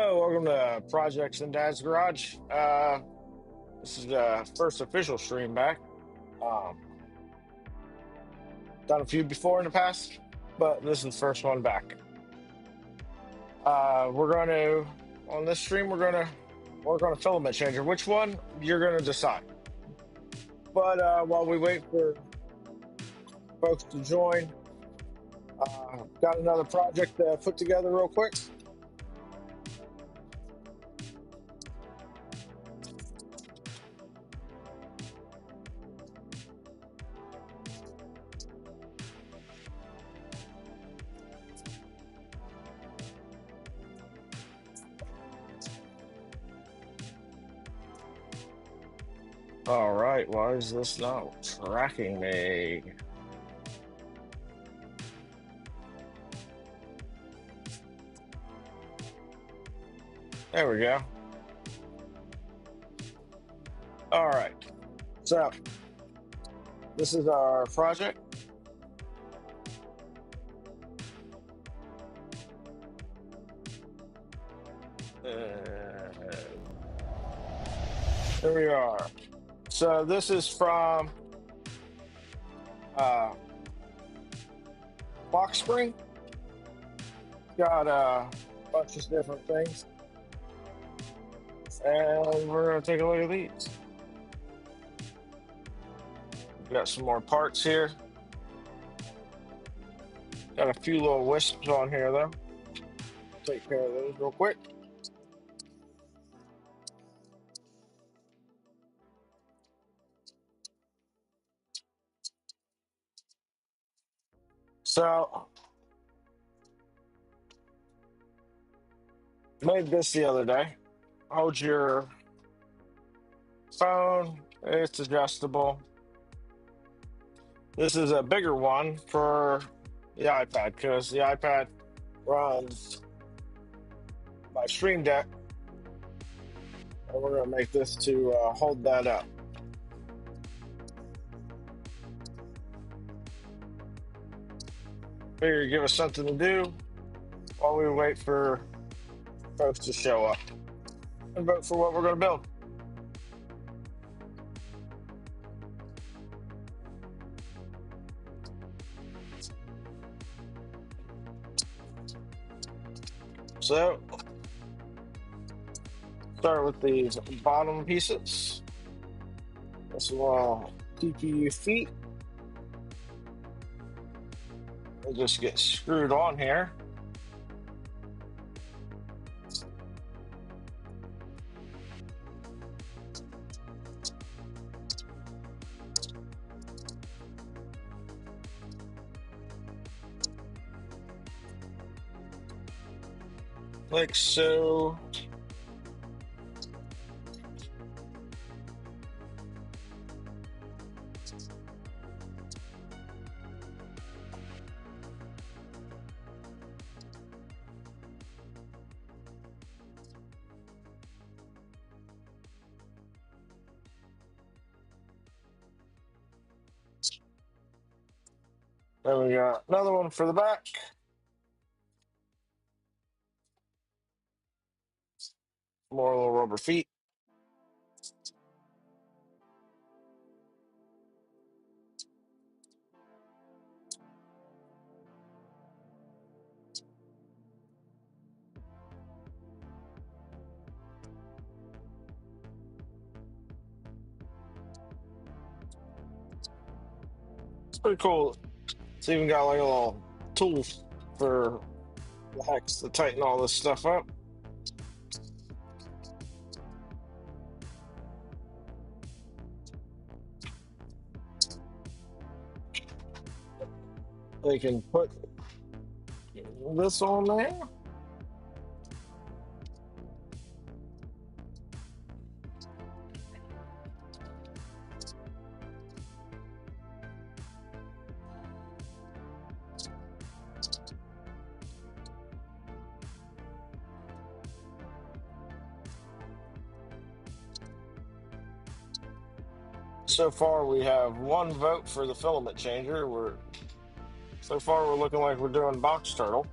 Hello, welcome to Projects in Dad's Garage. This is the first official stream back. Um, Done a few before in the past, but this is the first one back. We're going to on this stream we're going to work on a filament changer. Which one you're going to decide. But while we wait for folks to join, got another project put together real quick. All right, why is this not tracking me? There we go. All right, so this is our project. Here we are. So this is from Box Spring. Got a bunch of different things. And we're going to take a look at these. Got some more parts here. Got a few little wisps on here, though. Take care of those real quick. So, made this the other day. Hold your phone. It's adjustable. This is a bigger one for the iPad because the iPad runs my Stream Deck. And we're going to make this to hold that up. Figure give us something to do while we wait for folks to show up and vote for what we're going to build. So, start with these bottom pieces. This little TPU feet. They just get screwed on here. Like so. Then we got another one for the back. More little rubber feet. It's pretty cool. It's even got like a little tool for the hex to tighten all this stuff up. They can put this on there. So far, we have one vote for the filament changer. So far we're looking like we're doing box turtle.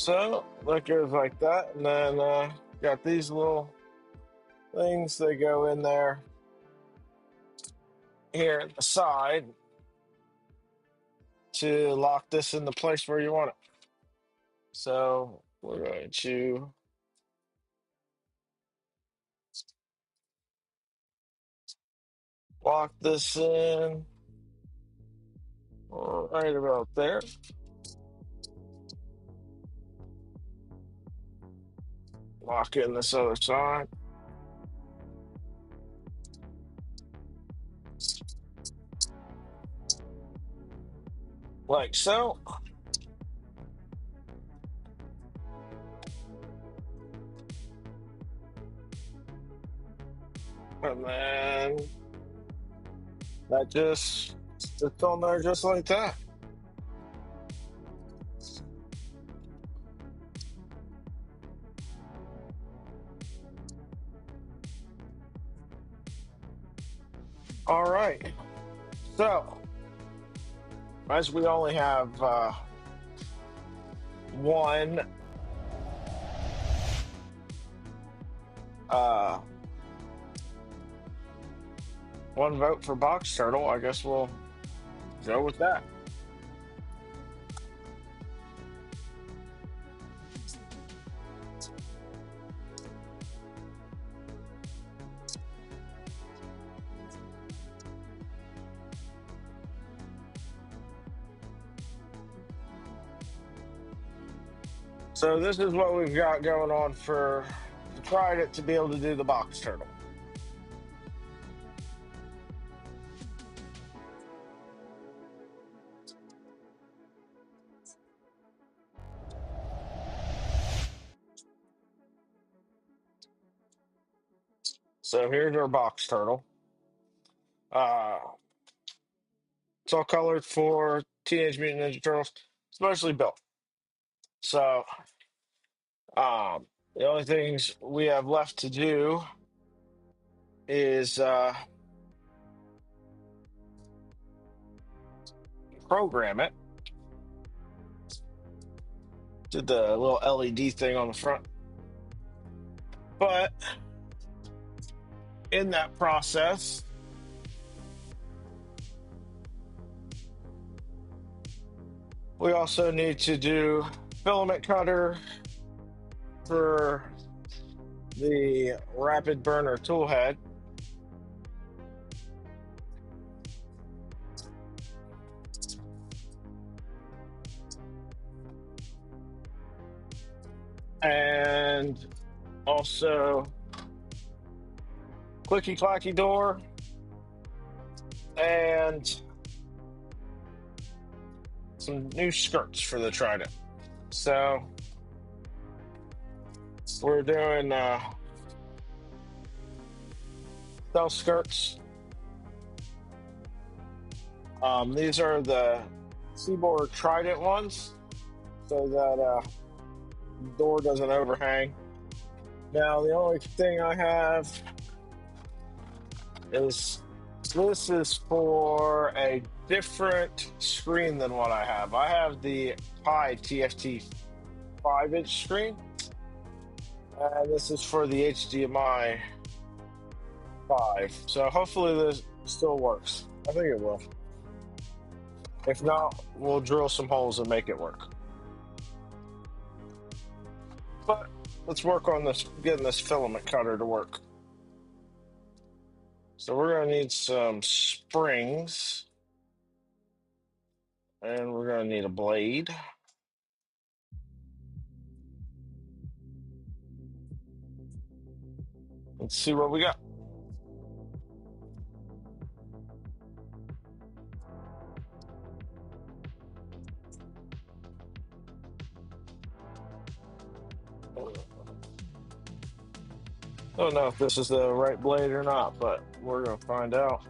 So that goes like that, and then got these little things. They go in there here at the side to lock this in the place where you want it. So we're going to lock this in right about there. Lock in this other side. Like so. And then that just sits on there just like that. All right. So, as we only have one uh, one vote for Box Turtle, I guess we'll go with that. So this is what we've got going on for Trident to be able to do the Box Turtle. So here's our Box Turtle. It's all colored for Teenage Mutant Ninja Turtles, especially built. So the only things we have left to do is program it. Did the little LED thing on the front. But in that process, we also need to do filament cutter for the rapid burner tool head. And also clicky clacky door and some new skirts for the Trident. So we're doing stealth skirts. These are the Seaboard Trident ones, so that door doesn't overhang. Now the only thing I have is this is for a different screen than what I have. I have the high TFT 5-inch screen, and this is for the HDMI 5. So hopefully this still works. I think it will. If not, we'll drill some holes and make it work. But let's work on this, getting this filament cutter to work. So we're going to need some springs, and we're going to need a blade. Let's see what we got. I don't know if this is the right blade or not, but we're going to find out.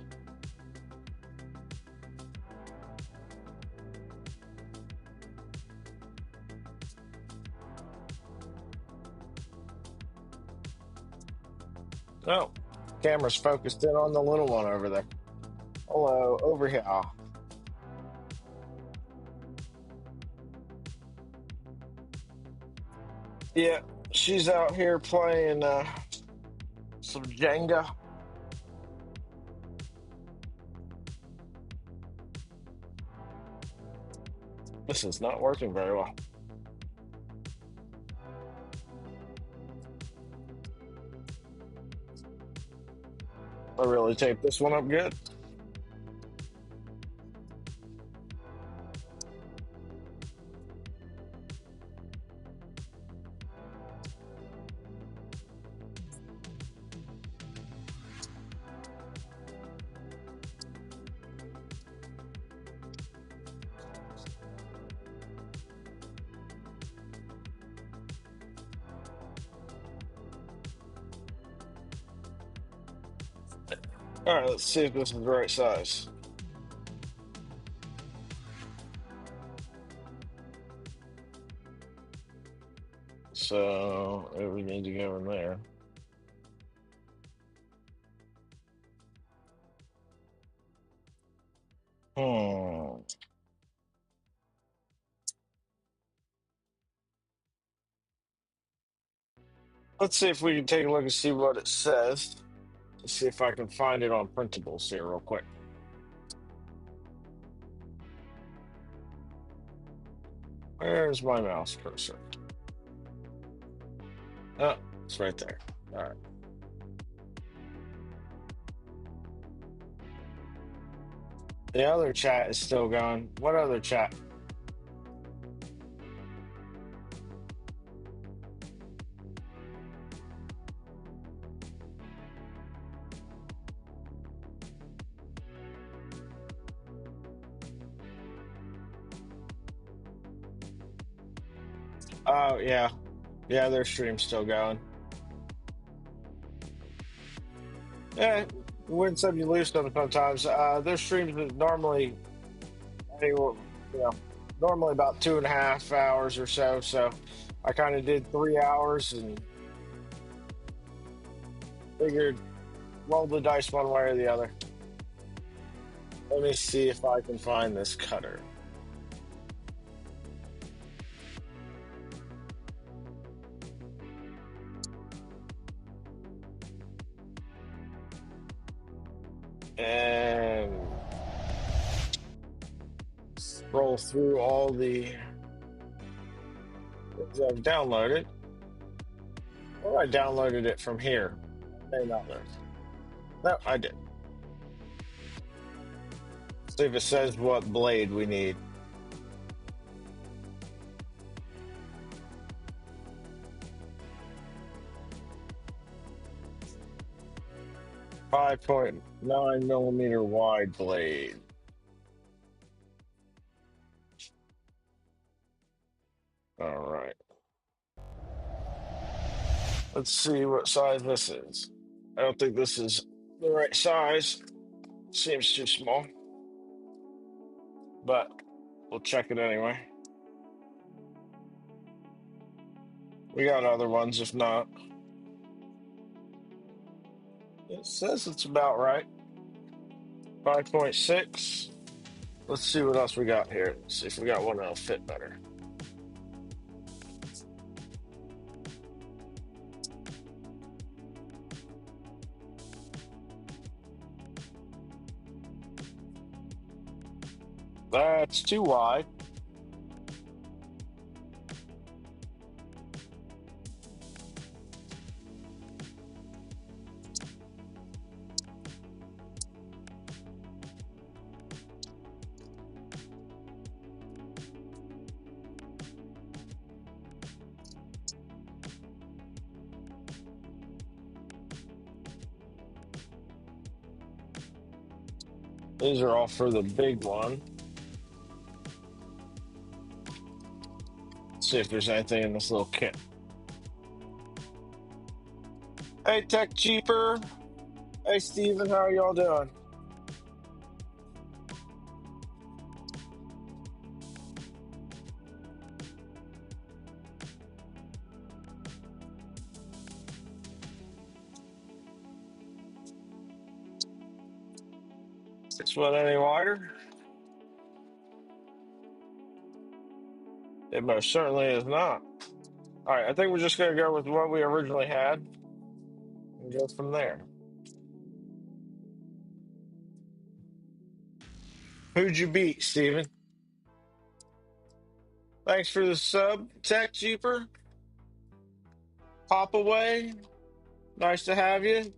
Oh, camera's focused in on the little one over there. Hello, over here. Yeah, she's out here playing some Jenga. This is not working very well. I really taped this one up good. All right, let's see if this is the right size. So we need to go in there. Hmm. Let's see if we can take a look and see what it says. Let's see if I can find it on printables here real quick. Where's my mouse cursor? Oh, it's right there. All right. The other chat is still going. What other chat? Oh, yeah. Yeah, their stream's still going. Yeah, you win some, you lose some sometimes. Their streams is normally, anywhere, normally about 2.5 hours or so. So I kind of did 3 hours and figured roll the dice one way or the other. Let me see if I can find this cutter. And scroll through all the things I've downloaded. Or I downloaded it from here. May not have. No, I did. See if it says what blade we need. 5.9 millimeter wide blade. All right. Let's see what size this is. I don't think this is the right size. Seems too small. But we'll check it anyway. We got other ones if not. It says it's about right. 5.6. Let's see what else we got here. Let's see if we got one that'll fit better. That's too wide. These are all for the big one. Let's see if there's anything in this little kit. Hey, Tech Cheaper. Hey, Steven, how are y'all doing? This one any wider? It most certainly is not. All right, I think we're just gonna go with what we originally had and go from there. Who'd you beat, Steven? Thanks for the sub, Tech Jeeper. Pop away. Nice to have you.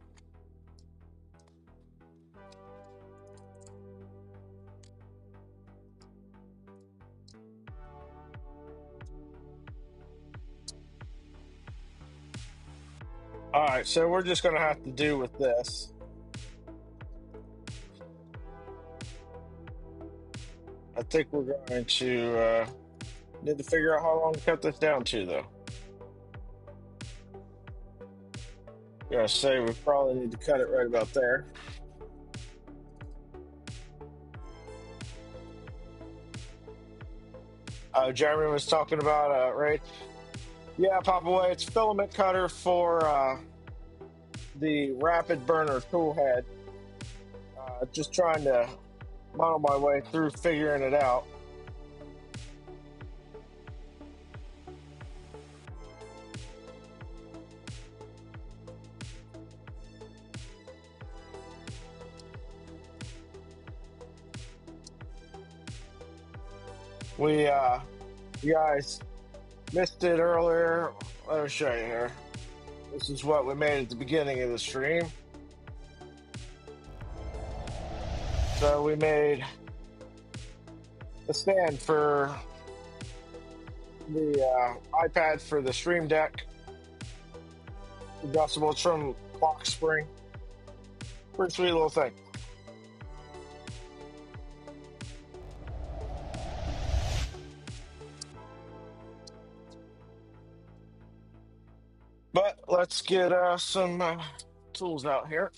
All right, so we're just gonna have to do with this. I think we're going to need to figure out how long to cut this down to, though. Gotta say, we probably need to cut it right about there. Jeremy was talking about right. Yeah, pop away. It's filament cutter for the rapid burner tool head. Just trying to model my way through figuring it out. You guys missed it earlier. Let me show you here. This is what we made at the beginning of the stream. So we made a stand for the iPad for the Stream Deck. Adjustable trim clock spring. Pretty sweet little thing. But let's get some tools out here.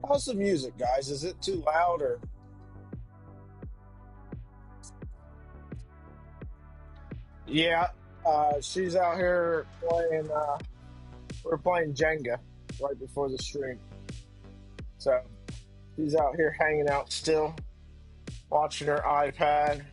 How's the music, guys? Is it too loud or? Yeah, she's out here playing. We're playing Jenga right before the stream, so she's out here hanging out still, watching her iPad.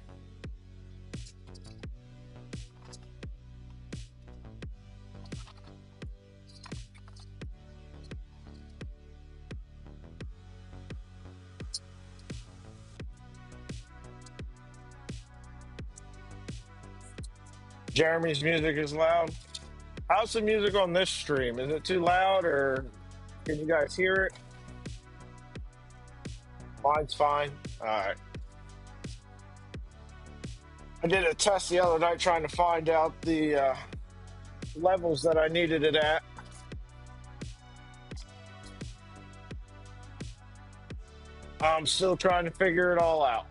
Jeremy's music is loud. How's the music on this stream? Is it too loud or can you guys hear it? Mine's fine. All right. I did a test the other night trying to find out the levels that I needed it at. I'm still trying to figure it all out.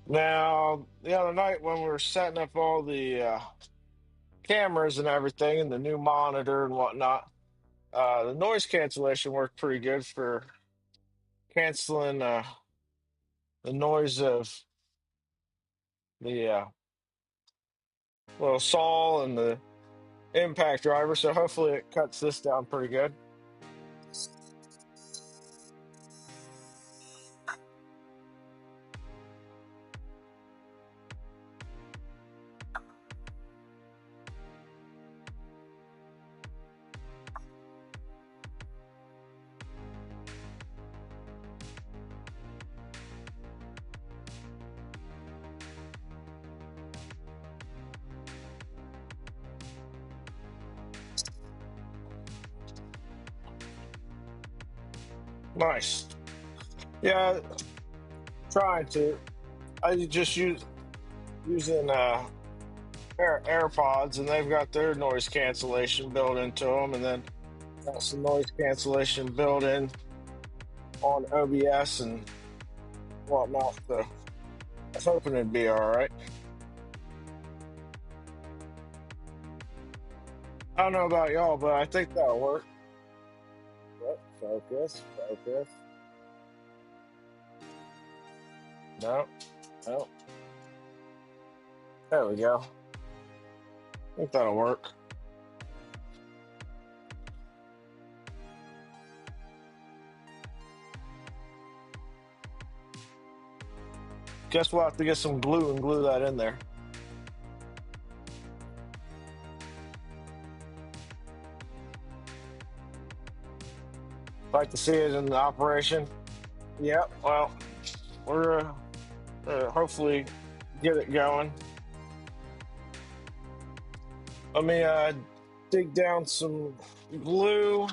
Now, the other night when we were setting up all the cameras and everything and the new monitor and whatnot, the noise cancellation worked pretty good for canceling the noise of the little saw and the impact driver. So hopefully it cuts this down pretty good. Nice. Yeah, trying to. I just using AirPods, and they've got their noise cancellation built into them, and then Got some noise cancellation built in on OBS and whatnot. So I was hoping it'd be all right. I don't know about y'all, but I think that'll work. Yep, focus, focus. No, no. There we go. I think that'll work. Guess we'll have to get some glue and glue that in there. Like to see it in the operation. Yep. Well, we're hopefully get it going. Let me dig down some glue.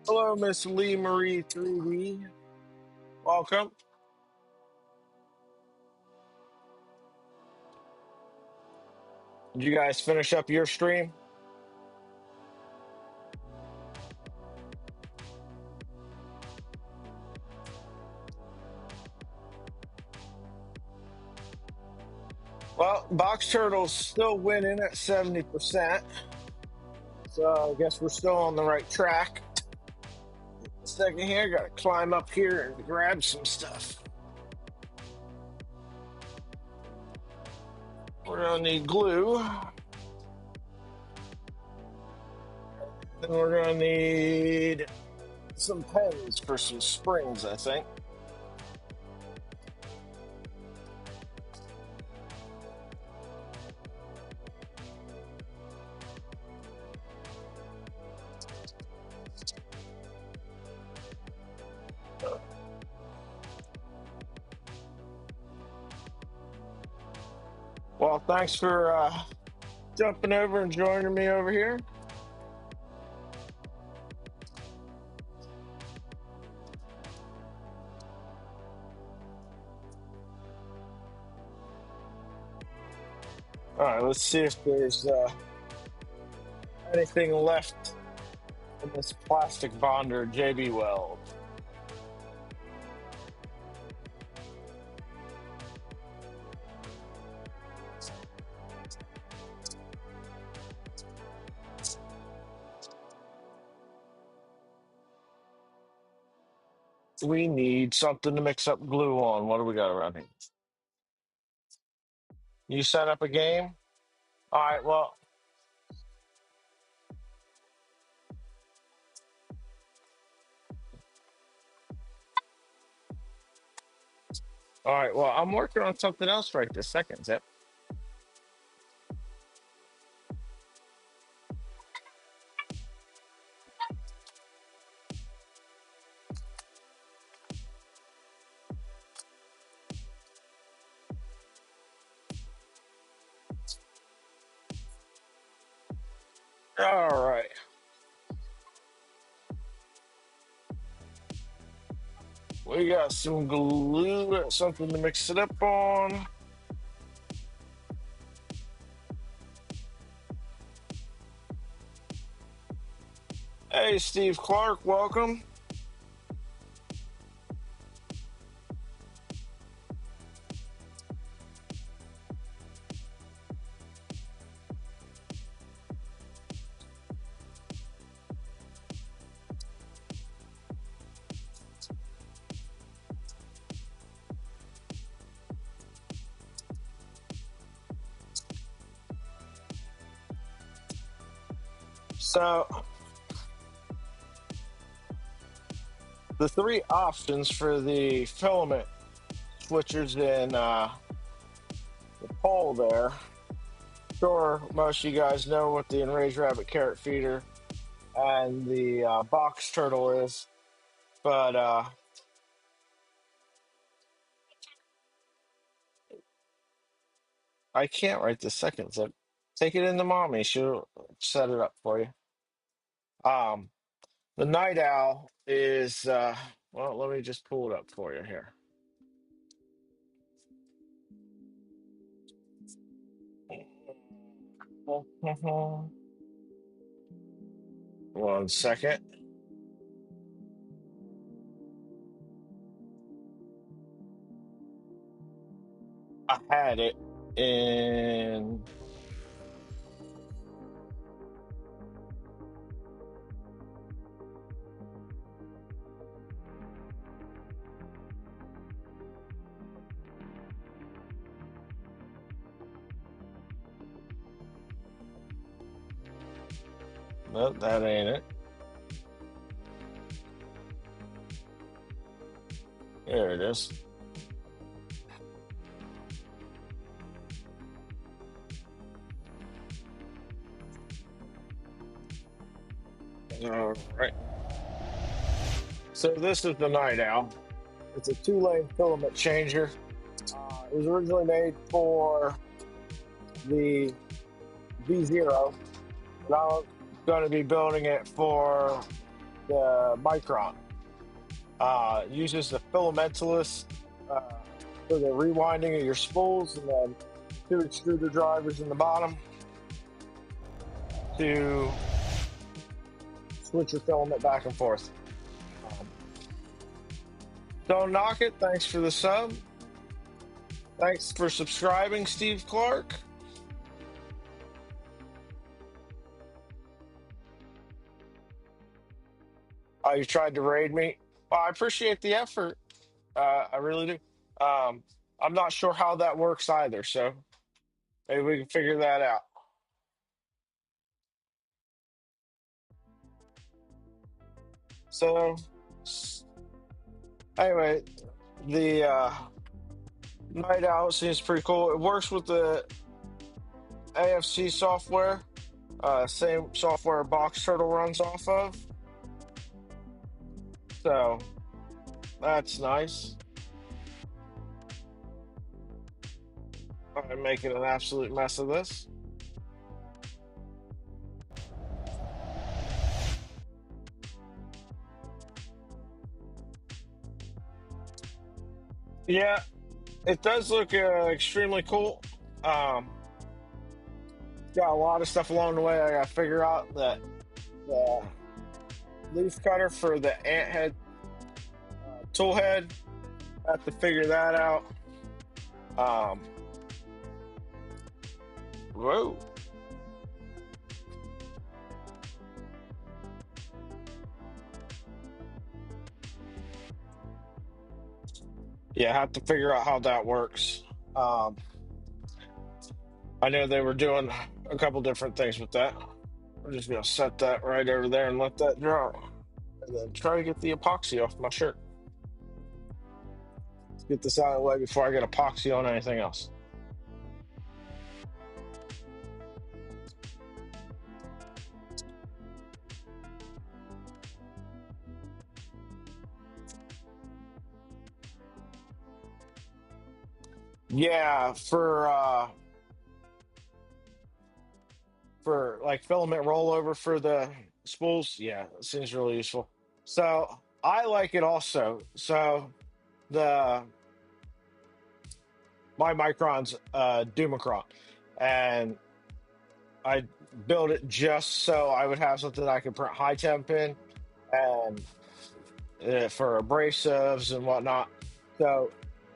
Hello, Miss Lee Marie 3D. Welcome. Did you guys finish up your stream? Well, Box Turtle's still winning at 70%. So I guess we're still on the right track. A second here, gotta climb up here and grab some stuff. We're gonna need glue. And we're gonna need some pens for some springs, I think. Well, thanks for jumping over and joining me over here. All right, let's see if there's anything left in this plastic bonder JB Weld. We need something to mix up glue on. What do we got around here? You set up a game? All right, well, I'm working on something else right this second, Zip. All right. We got some glue, something to mix it up on. Hey, Steve Clark, welcome. So, the three options for the filament switchers in the pole there. Sure, most of you guys know what the enraged rabbit carrot feeder and the box turtle is, but I can't right this second. So take it into mommy; she'll set it up for you. Um, the Nightowl is well. Let me just pull it up for you here. One second. I had it in. Nope, that ain't it. There it is. All right. So this is the Nightowl. It's a two-lane filament changer. It was originally made for the V0, but I'm going to be building it for the Micron. Uses the filamentless uh, for the rewinding of your spools, and then two extruder drivers in the bottom to switch your filament back and forth. Don't knock it. Thanks for the sub. Thanks for subscribing, Steve Clark. Oh, you tried to raid me? Well, I appreciate the effort. I really do. I'm not sure how that works either, so maybe we can figure that out. So, anyway, the Nightowl seems pretty cool. It works with the AFC software, same software Box Turtle runs off of. So that's nice. I'm making an absolute mess of this. Yeah, it does look extremely cool. Um, got a lot of stuff along the way. I got to figure out that the leaf cutter for the ant head tool head. I have to figure that out. Whoa. Yeah, I have to figure out how that works. Um, I know they were doing a couple different things with that. I'm just gonna set that right over there and let that dry. And then try to get the epoxy off my shirt. Let's get this out of the way before I get epoxy on anything else. Yeah, for like filament rollover for the spools, yeah, it seems really useful. So I like it also. So the my micron's Dumacron, and I built it just so I would have something I could print high temp in, and for abrasives and whatnot. So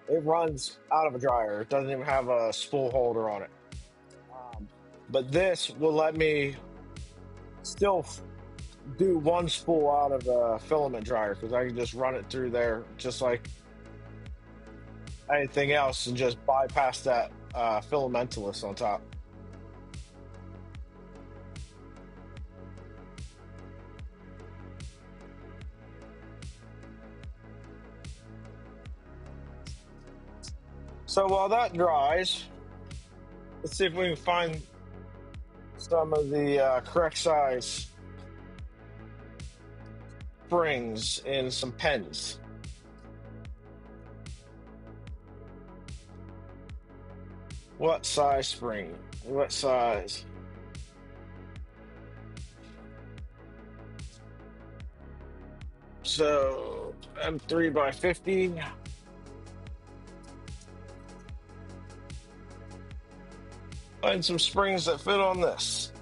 it runs out of a dryer. It doesn't even have a spool holder on it. But this will let me still do one spool out of a filament dryer, because I can just run it through there just like anything else and just bypass that filamentalist on top. So while that dries, let's see if we can find some of the correct size springs in some pens. What size spring? What size? So M3 by 50. I Find some springs that fit on this.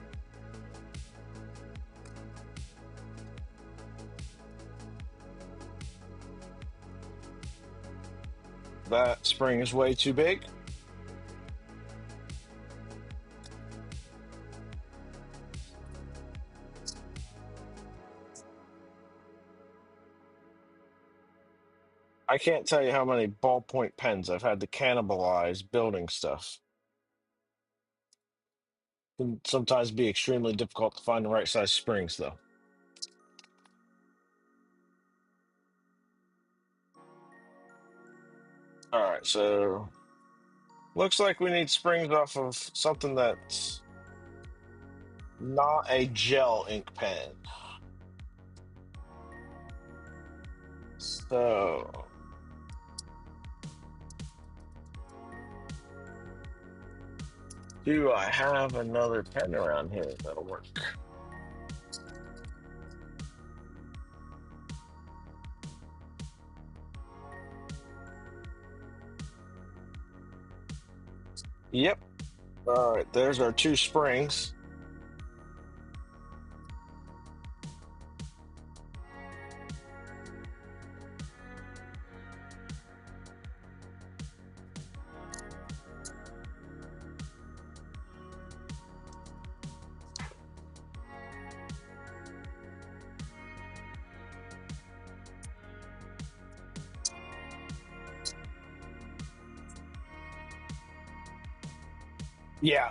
That spring is way too big. I can't tell you how many ballpoint pens I've had to cannibalize building stuff. It can sometimes be extremely difficult to find the right size springs, though. All right, so looks like we need springs off of something that's not a gel ink pen. So, do I have another pen around here that'll work? Yep. All right, there's our two springs. Yeah.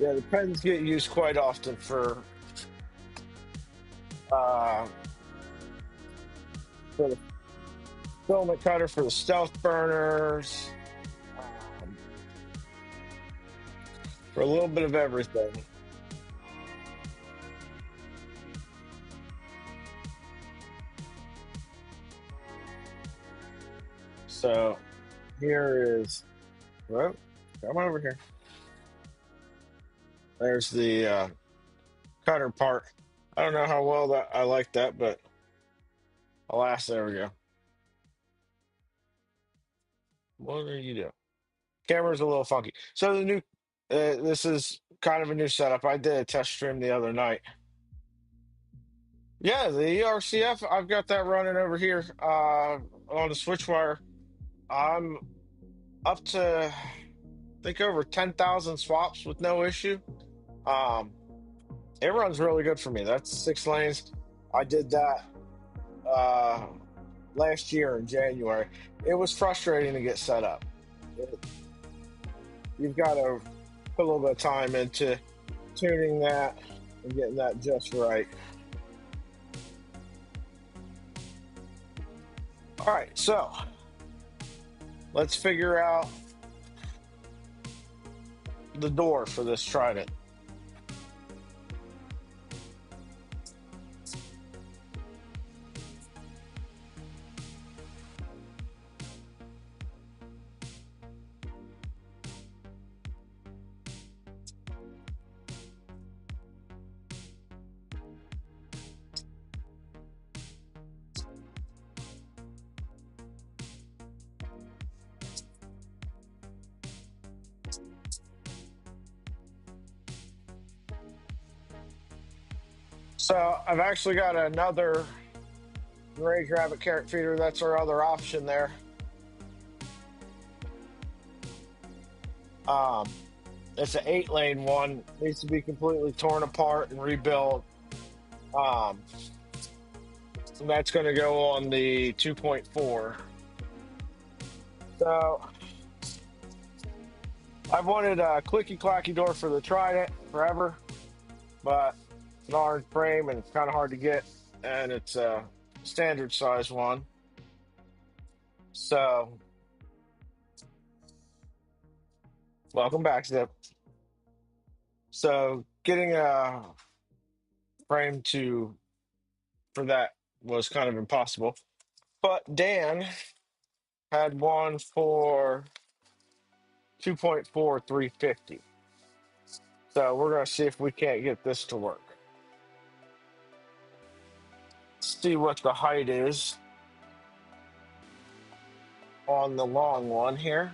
Yeah, the pens get used quite often uh, for the filament cutter, for the stealth burners, um, for a little bit of everything. So here is, well, come over here. There's the cutter part. I don't know how well that I like that, but alas, there we go. What are you doing? Camera's a little funky. So the new, this is kind of a new setup. I did a test stream the other night. Yeah, the ERCF, I've got that running over here on the switch wire. I'm up to, I think, over 10,000 swaps with no issue. Um, it runs really good for me. That's 6 lanes. I did that uh, last year in January. It was frustrating to get set up. You've got to put a little bit of time into tuning that and getting that just right. All right, so let's figure out the door for this trident. So I've actually got another Rage Rabbit carrot feeder. That's our other option there. Um, it's an 8 lane one. Needs to be completely torn apart and rebuilt. Um, and that's going to go on the 2.4. So I've wanted a clicky clacky door for the Trident forever, but it's an orange frame and it's kind of hard to get, and it's a standard size one. So welcome back, Zip. So getting a frame to for that was kind of impossible. But Dan had one for 2.4 350. So we're gonna see if we can't get this to work. See what the height is on the long one here.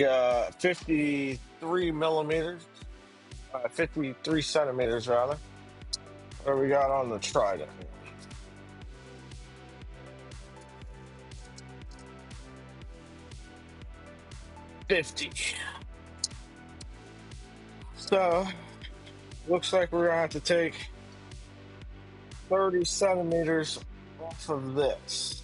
53 millimeters, 53 centimeters rather. What do we got on the Trident? 50. So looks like we're gonna have to take 30 centimeters off of this.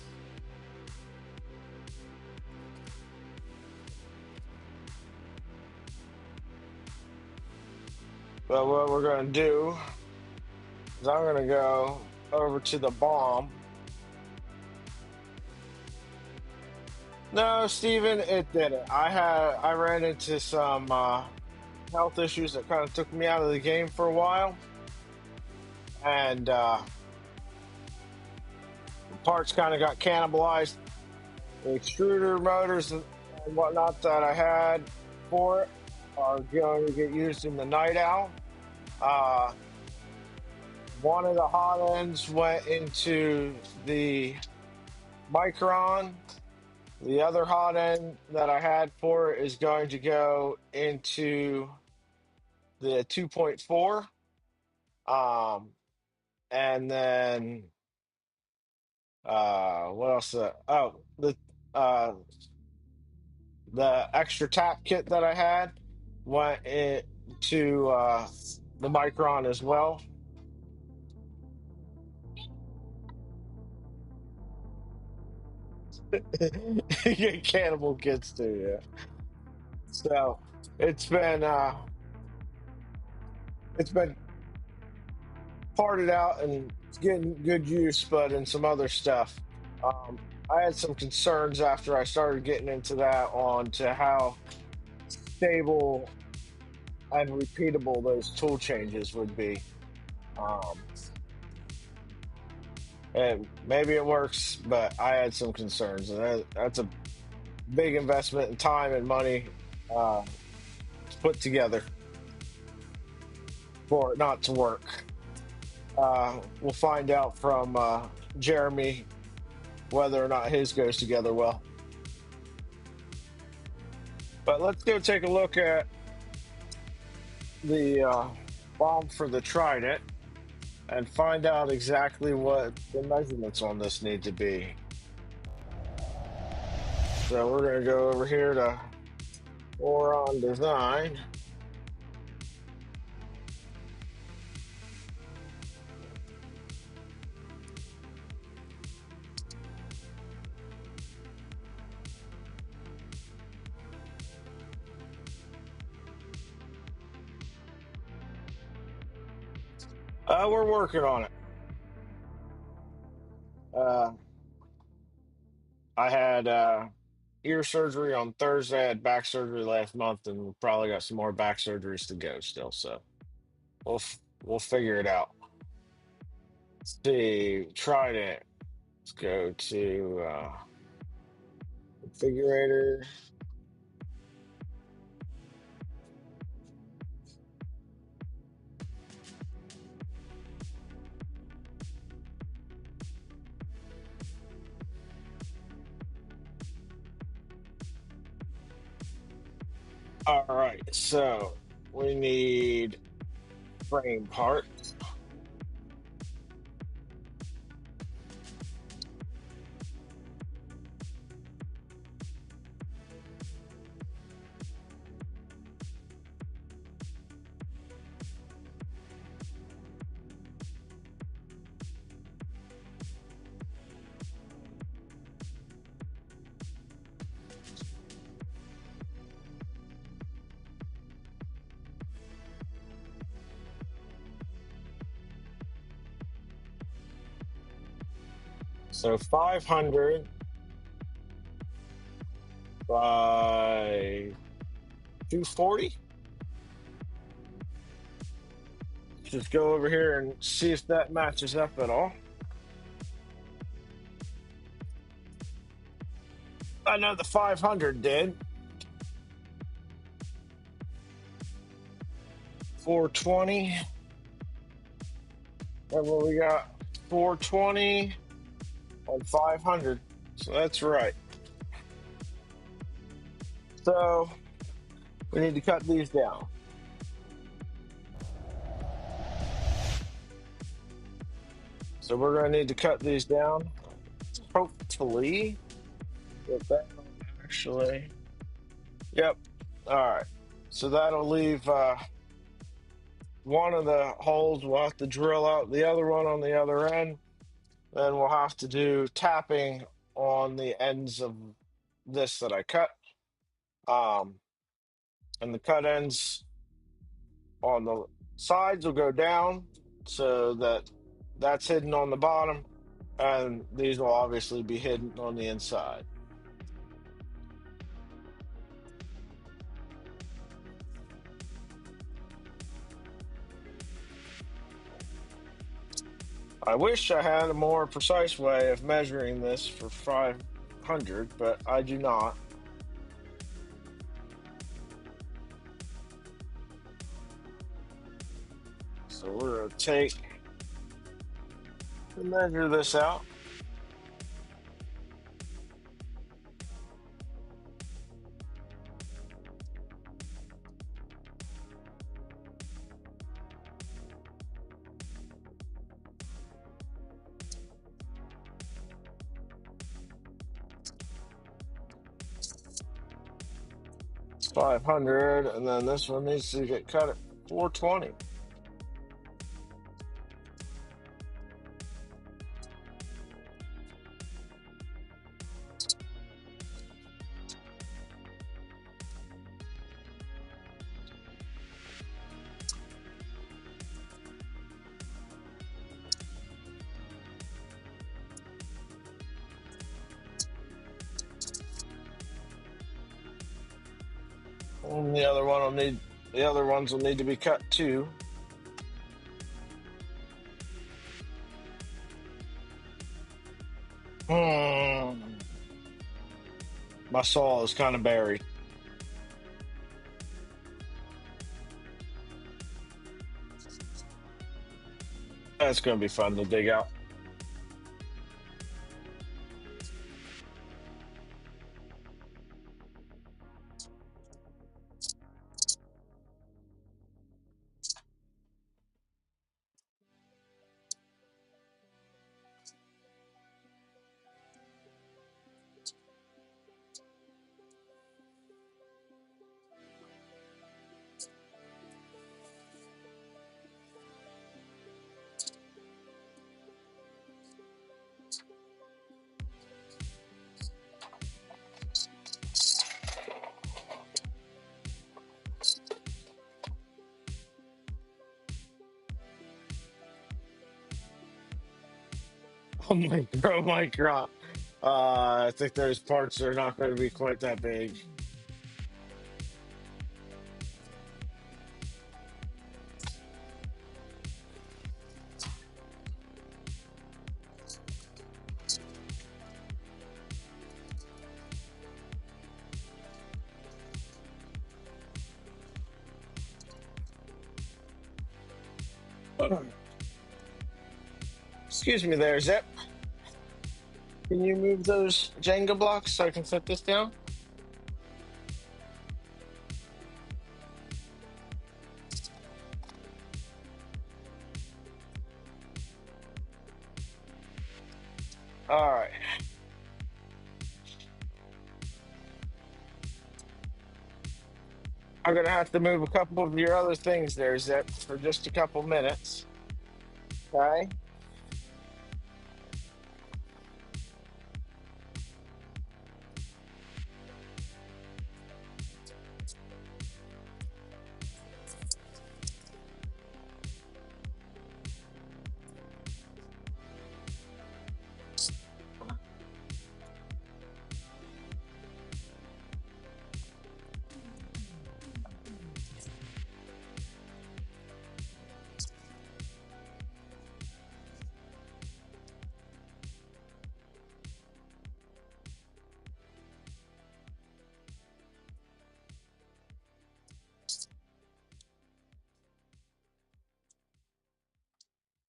But what we're gonna do is I'm gonna go over to the bomb. No, Steven, it didn't. I ran into some health issues that kind of took me out of the game for a while, and parts kind of got cannibalized. The extruder motors and whatnot that I had for it are going to get used in the Nightowl. One of the hot ends went into the Micron. The other hot end that I had for it is going to go into the 2.4. And then what else? Uh, the extra tap kit that I had went into the Micron as well. You get cannibal kits too, yeah. So it's been parted out and it's getting good use, but in some other stuff. I had some concerns after I started getting into that on to how stable and repeatable those tool changes would be. Um, and maybe it works, but I had some concerns, and that's a big investment in time and money to put together for it not to work. We'll find out from Jeremy whether or not his goes together well. But let's go take a look at the bomb for the Trident and find out exactly what the measurements on this need to be. So we're going to go over here to Boron Design. We're working on it. Uh, I had ear surgery on Thursday. I had back surgery last month, and we've probably got some more back surgeries to go still. So we'll figure it out. Let's see, Trident. Let's go to configurator. All right, so we need frame parts. So 500 by 240. Just go over here and see if that matches up at all. I know the 500 did. 420. And what we got? 420 on 500. So that's right. So we need to cut these down. So we're going to need to cut these down. Hopefully, get that actually. Yep. All right. So that'll leave one of the holes. We'll have to drill out the other one on the other end. Then we'll have to do tapping on the ends of this that I cut. And the cut ends on the sides will go down so that that's hidden on the bottom, and these will obviously be hidden on the inside. I wish I had a more precise way of measuring this for 500, but I do not. So we're going to measure this out. It's 500, and then this one needs to get cut at 420. And the other ones will need to be cut too. My saw is kind of buried. That's going to be fun to dig out. Oh my god. I think those parts are not going to be quite that big. Excuse me there, Zip. Can you move those Jenga blocks so I can set this down? All right. I'm going to have to move a couple of your other things there, Zip, for just a couple minutes. Okay?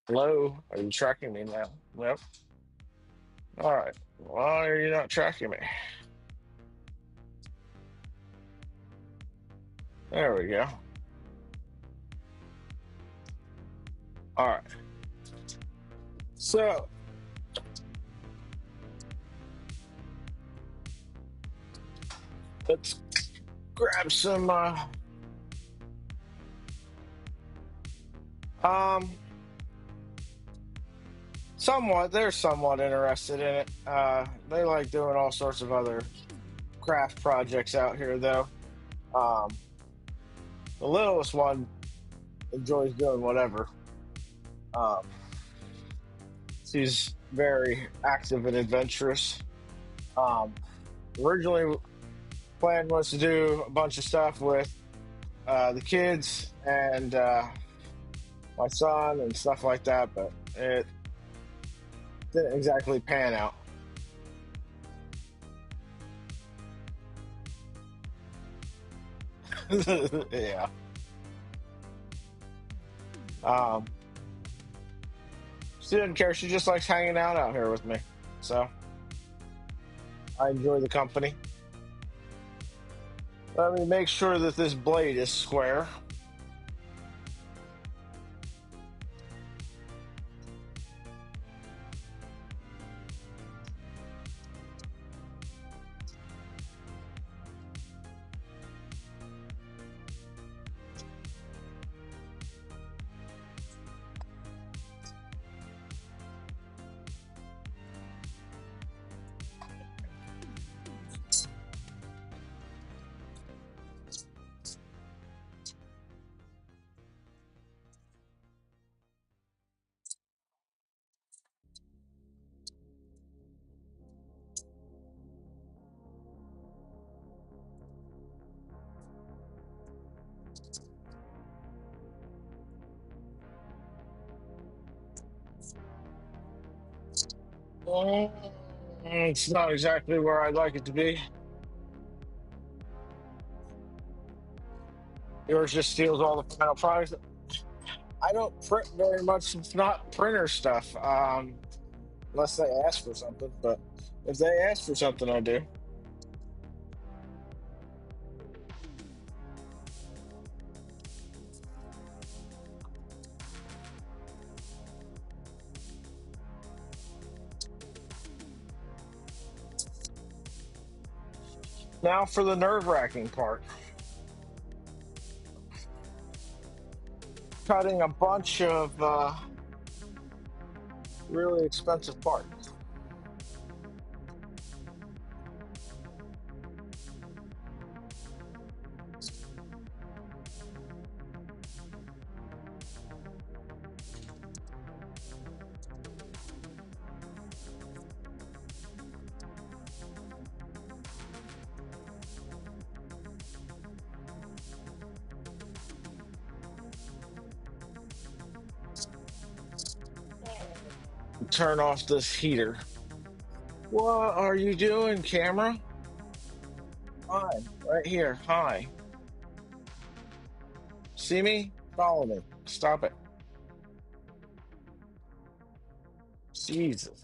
Hello? Are you tracking me now? Yep. All right. Why are you not tracking me? There we go. All right. So let's grab some. Um, somewhat. They're somewhat interested in it. They like doing all sorts of other craft projects out here, though. Um, the littlest one enjoys doing whatever. Um, she's very active and adventurous. Um, originally, plan was to do a bunch of stuff with the kids and my son and stuff like that, but it didn't exactly pan out. Yeah. Um, she didn't care. She just likes hanging out here with me. So I enjoy the company. Let me make sure that this blade is square. Mm, it's not exactly where I'd like it to be. Yours just steals all the final products. I don't print very much. It's not printer stuff, unless they ask for something. But if they ask for something, I do. Now for the nerve-wracking part. Cutting a bunch of really expensive parts. Turn off this heater. What are you doing, camera? Hi, right here. Hi. See me? Follow me. Stop it. Jesus.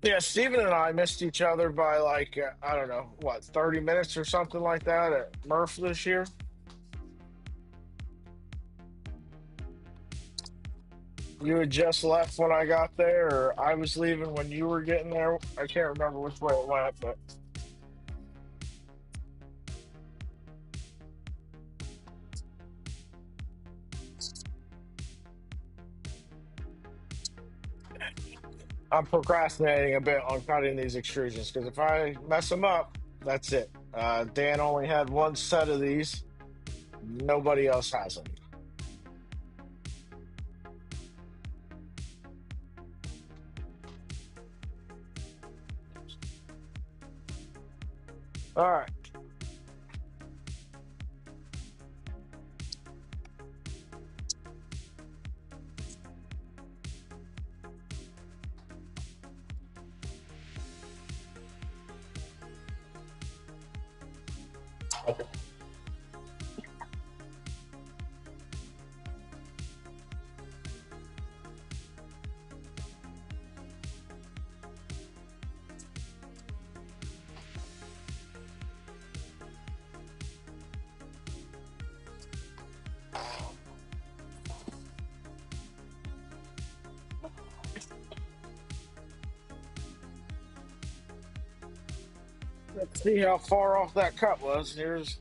Yeah, Steven and I missed each other by like, I don't know, what, 30 minutes or something like that at Murph this year. You had just left when I got there, or I was leaving when you were getting there. I can't remember which way it went, but I'm procrastinating a bit on cutting these extrusions because if I mess them up, that's it. Dan only had one set of these. Nobody else has them. All right. Okay. Let's see how far off that cut was. Here's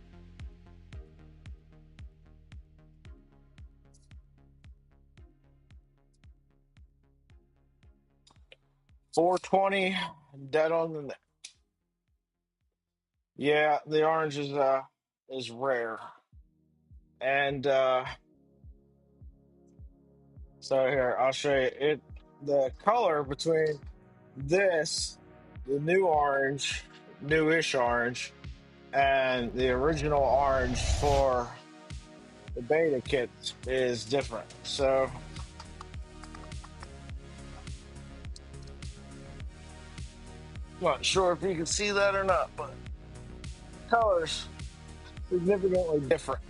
420, dead on the. Yeah, the orange is rare, and so here I'll show you it. The color between this, the new orange, newish orange, and the original orange for the beta kits is different. So not sure if you can see that or not, but colors significantly different.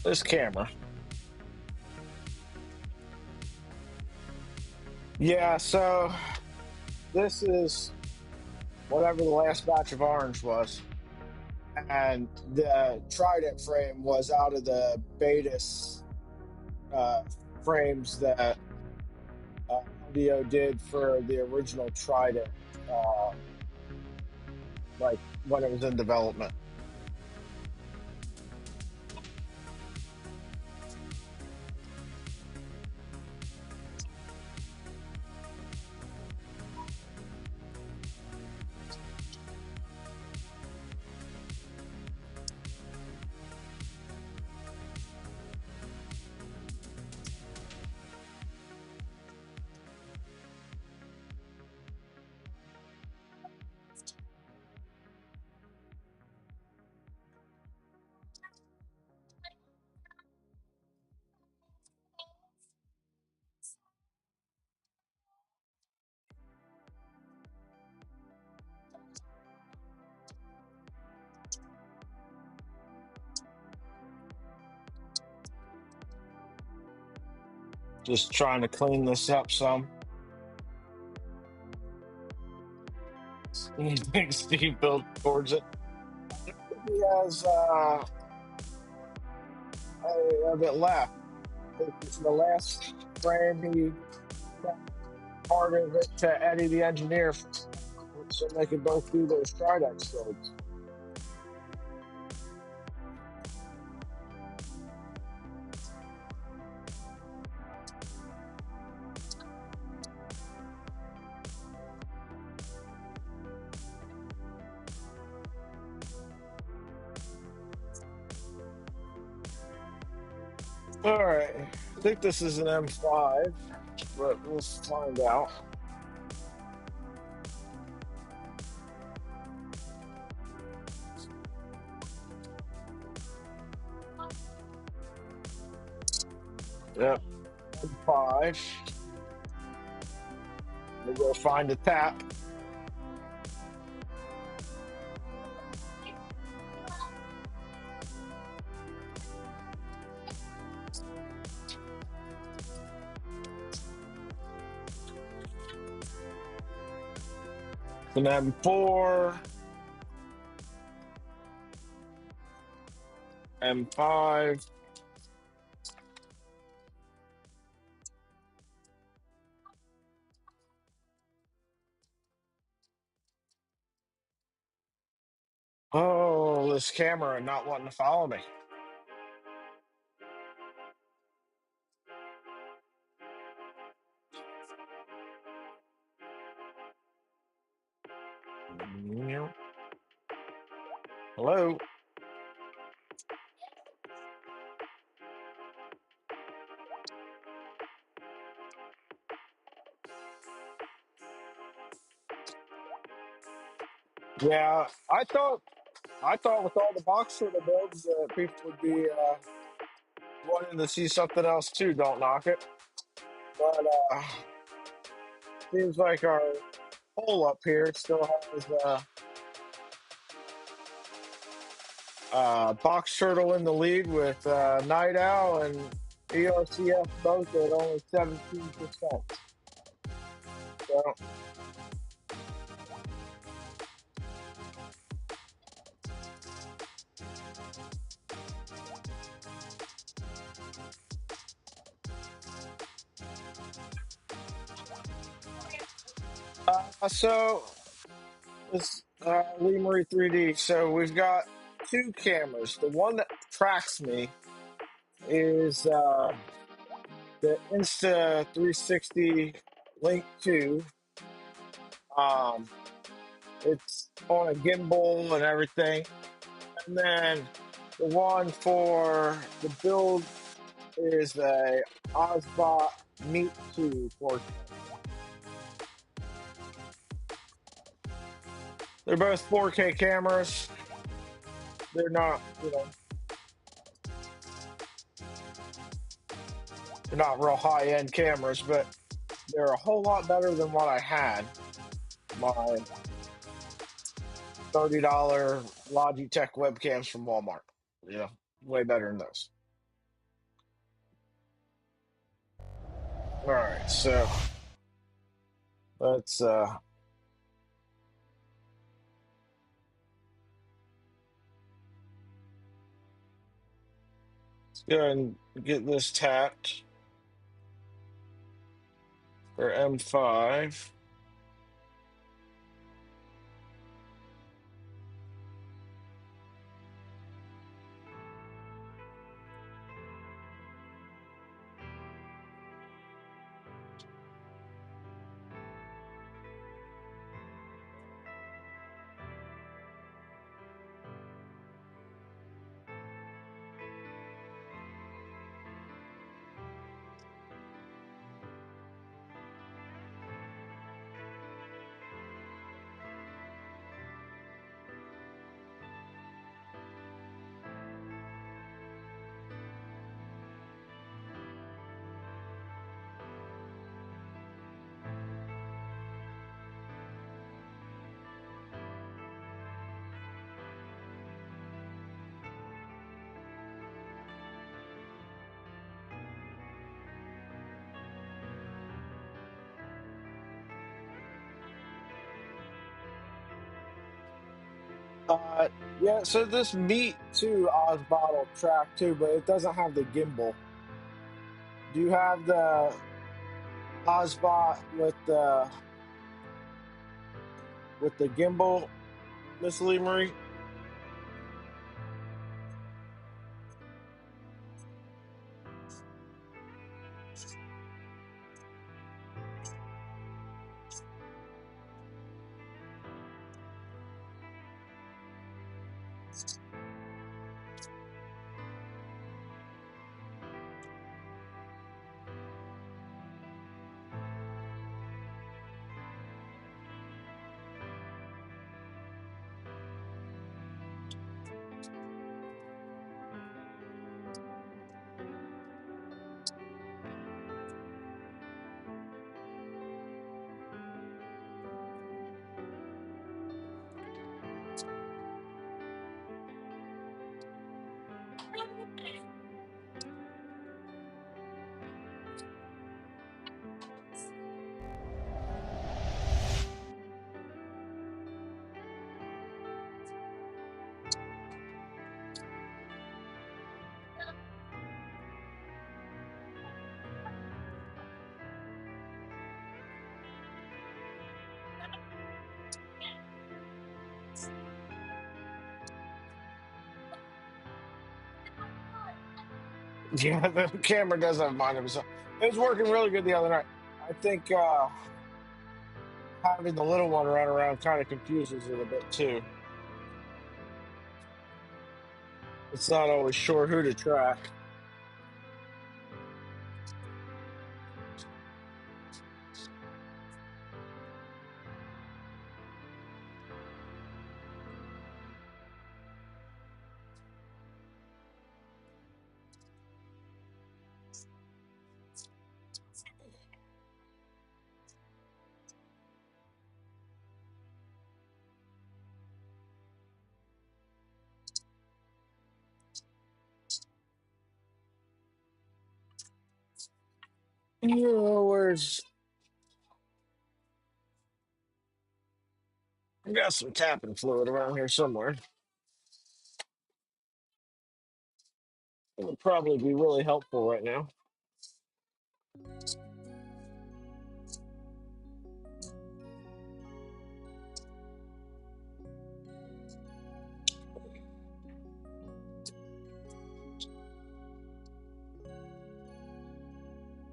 This camera. Yeah, so this is whatever the last batch of orange was. And the Trident frame was out of the Betis uh, frames that Audio did for the original Trident, uh, like when it was in development. Just trying to clean this up some. Big Steve built towards it. He has a bit left. It's the last frame he sent part of it to Eddie the engineer so they could both do those Trident strokes. All right, I think this is an M5, but we'll find out. Yep, M5. We'll go find a tap. An M4, M5. Oh, this camera not wanting to follow me. Hello. Yeah, I thought with all the box sort of builds that people would be wanting to see something else too. Don't knock it, but seems like our hole up here still has box turtle in the lead with Nightowl and ERCF both at only 17%. So So this Lemuri 3D. So we've got two cameras. The one that tracks me is the Insta 360 Link 2. Um, it's on a gimbal and everything. And then the one for the build is a Ozbot Meet 2 4K. They're both 4K cameras. They're not, they're not real high end cameras, but they're a whole lot better than what I had. My $30 Logitech webcams from Walmart. Yeah, way better than those. All right, so let's go ahead and get this tapped for M5. Yeah, so this Meet 2 Oz bottle track too, but it doesn't have the gimbal. Do you have the Ozbot with the gimbal, Miss Lee Marie? Yeah, the camera does have mind of itself. It was working really good the other night. I think having the little one run around kind of confuses it a bit too. It's not always sure who to track. Where's I got some tapping fluid around here somewhere. It would probably be really helpful right now.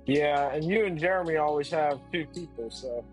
Yeah, and you and Jeremy always have two people, so.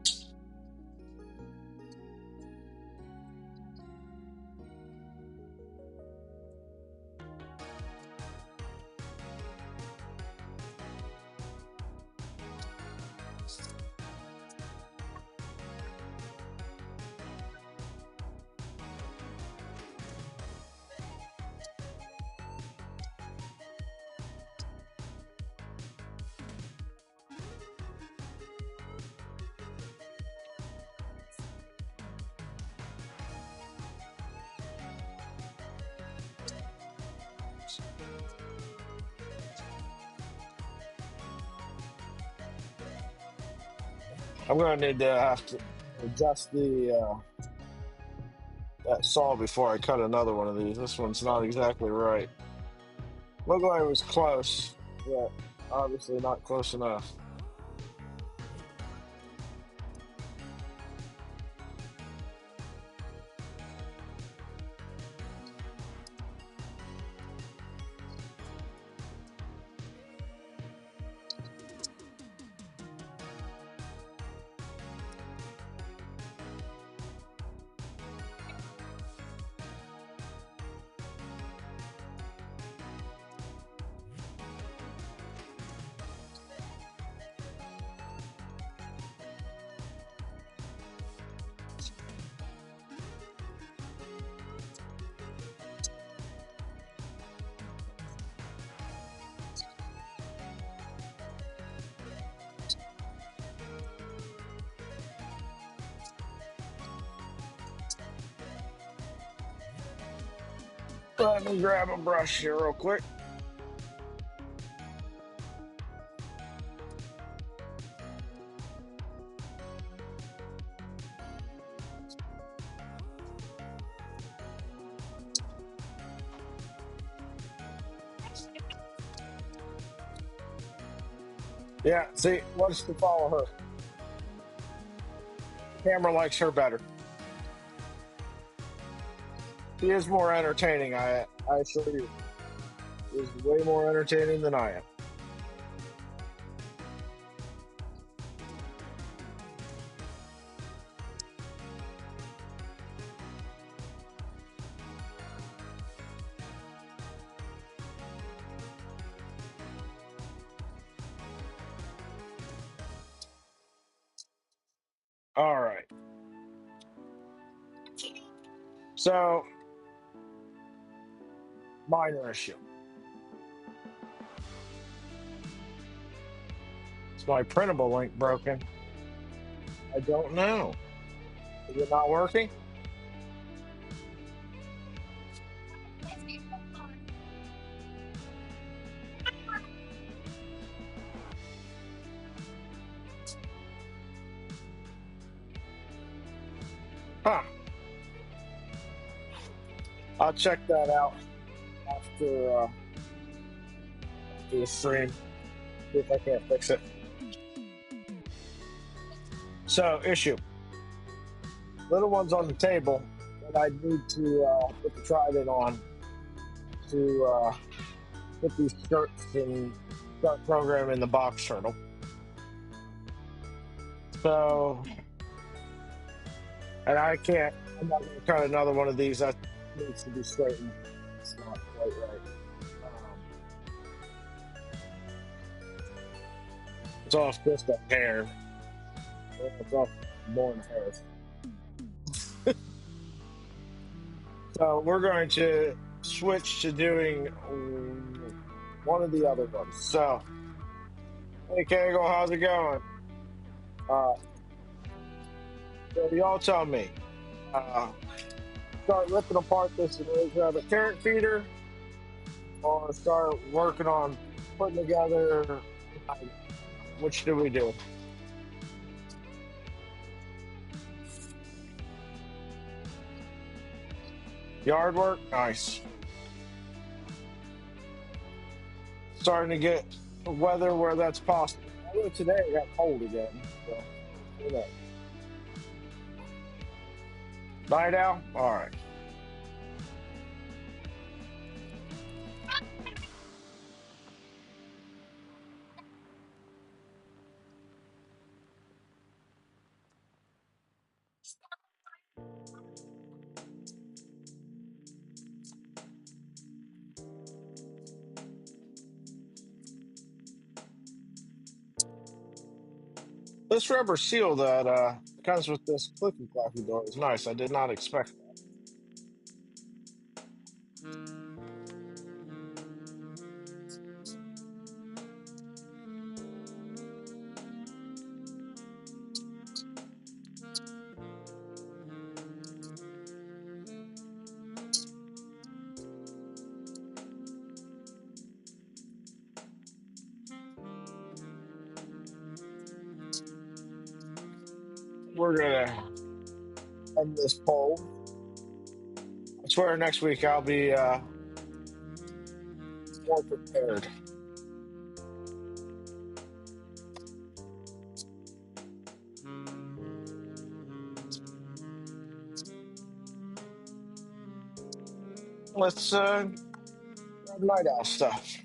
I'm gonna need to have to adjust the that saw before I cut another one of these. This one's not exactly right. Looked like it was close, but obviously not close enough. Let me grab a brush here real quick. Yeah, see, wants to follow her. Camera likes her better. She is more entertaining, I assure you. She is way more entertaining than I am. All right. So, minor issue. Is my printable link broken? I don't know. Is it not working? Huh. I'll check that out after the stream. See if I can't fix it. So, issue. Little one's on the table, and I need to put the trident on to put these skirts and start programming the box turtle. So, and I'm not going to cut another one of these. That needs to be straightened. It's not quite right. It's off just a hair. It's off more than hairs. So we're going to switch to doing one of the other ones. So, hey, Kegel, how's it going? So y'all tell me. Start ripping apart this the carrot feeder, or start working on putting together. Which do we do? Yard work, nice. Starting to get weather where that's possible. Although today it got cold again. So, you know. Nightowl? All right. This rubber seal that comes with this clicky clacky door is nice. I did not expect that. We're gonna end this poll. I swear next week I'll be more prepared. Let's grab Nightowl stuff.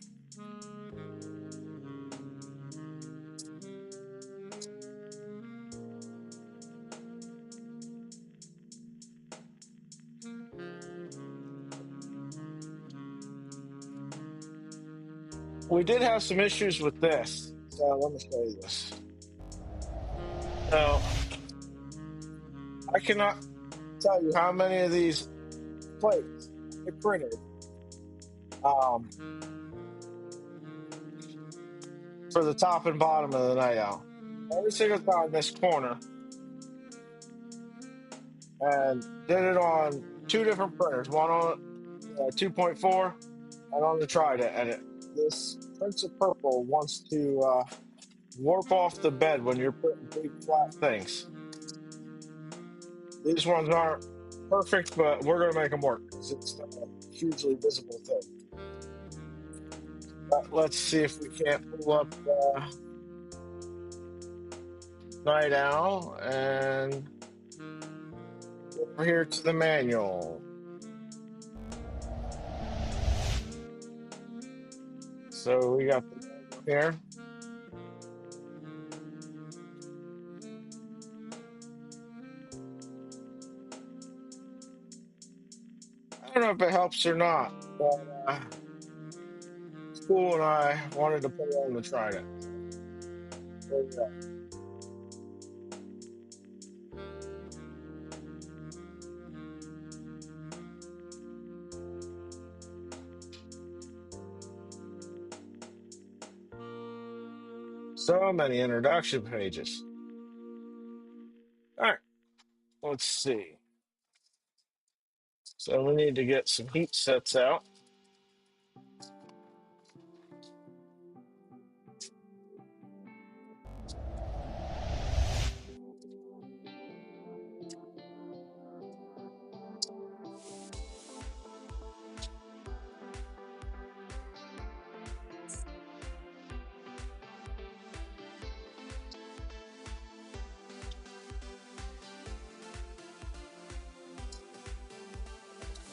We did have some issues with this, so let me show you this. So I cannot tell you how many of these plates I printed for the top and bottom of the Nightowl. Every single time this corner, and did it on two different printers, one on 2.4 and on the Trident. And this Prince of Purple wants to warp off the bed when you're putting big flat things. These ones aren't perfect, but we're going to make them work because it's not a hugely visible thing. But let's see if we can't pull up Nightowl and go over here to the manual. So we got the manual here. I don't know if it helps or not, but school and I wanted to put it on the Trident. There you go. So many introduction pages. All right, let's see. So we need to get some heat sets out.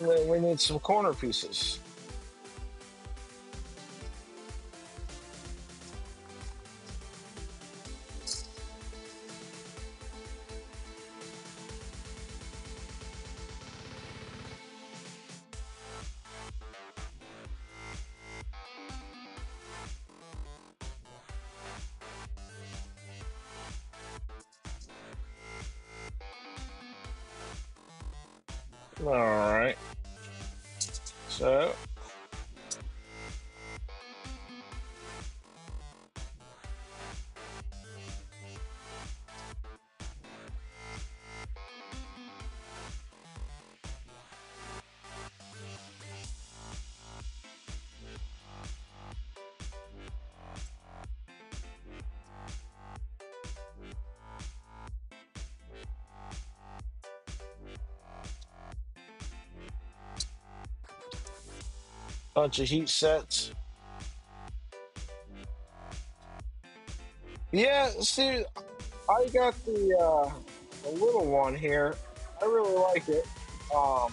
And then we need some corner pieces. All right. So bunch of heat sets. Yeah, see, I got the little one here. I really like it. I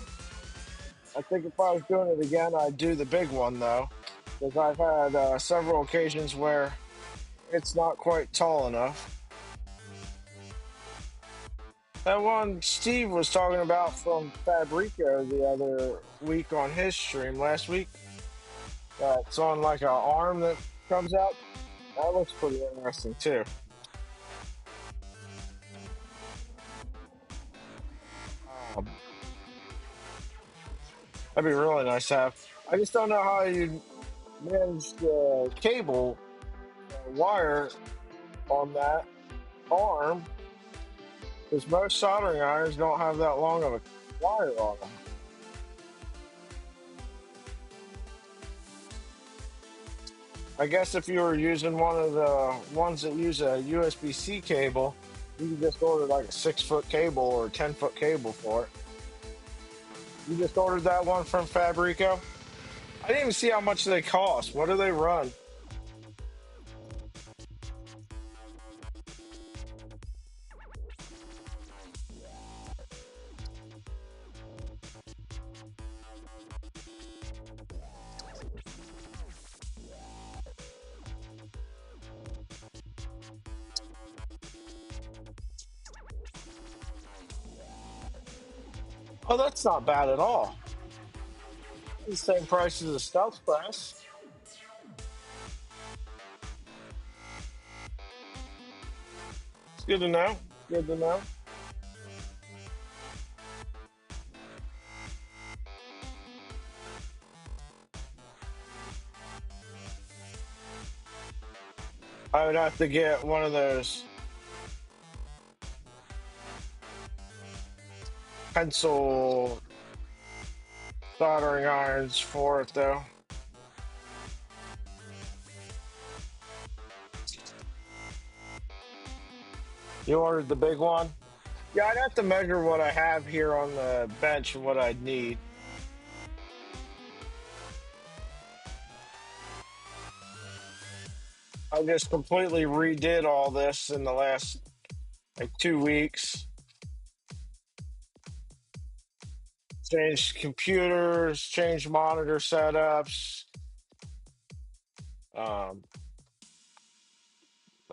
think if I was doing it again, I'd do the big one though, because I've had several occasions where it's not quite tall enough. That one Steve was talking about from Fabrico the other week on his stream last week. That's on like an arm that comes out. That looks pretty interesting too. Um, that'd be really nice to have. I just don't know how you manage the cable wire on that arm, because most soldering irons don't have that long of a wire on them. I guess if you were using one of the ones that use a USB-C cable, you can just order like a 6-foot cable or a 10-foot cable for it. You just ordered that one from Fabrico? I didn't even see how much they cost. What do they run? Oh, that's not bad at all. The same price as a stealth press. It's good to know. Good to know. I would have to get one of those pencil soldering irons for it, though. You ordered the big one? Yeah, I'd have to measure what I have here on the bench and what I'd need. I just completely redid all this in the last like 2 weeks. Changed computers, changed monitor setups. Um,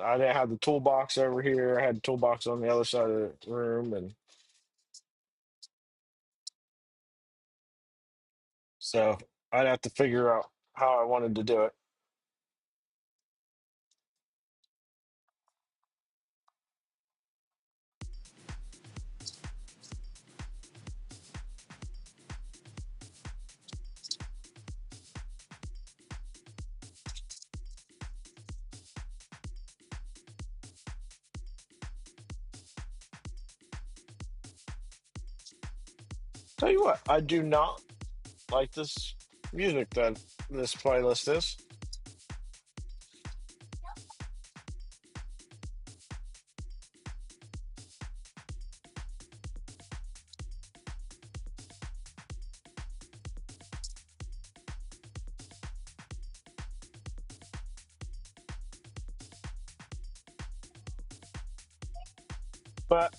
I didn't have the toolbox over here. I had the toolbox on the other side of the room, and so I'd have to figure out how I wanted to do it. Tell you what, I do not like this music that this playlist is. But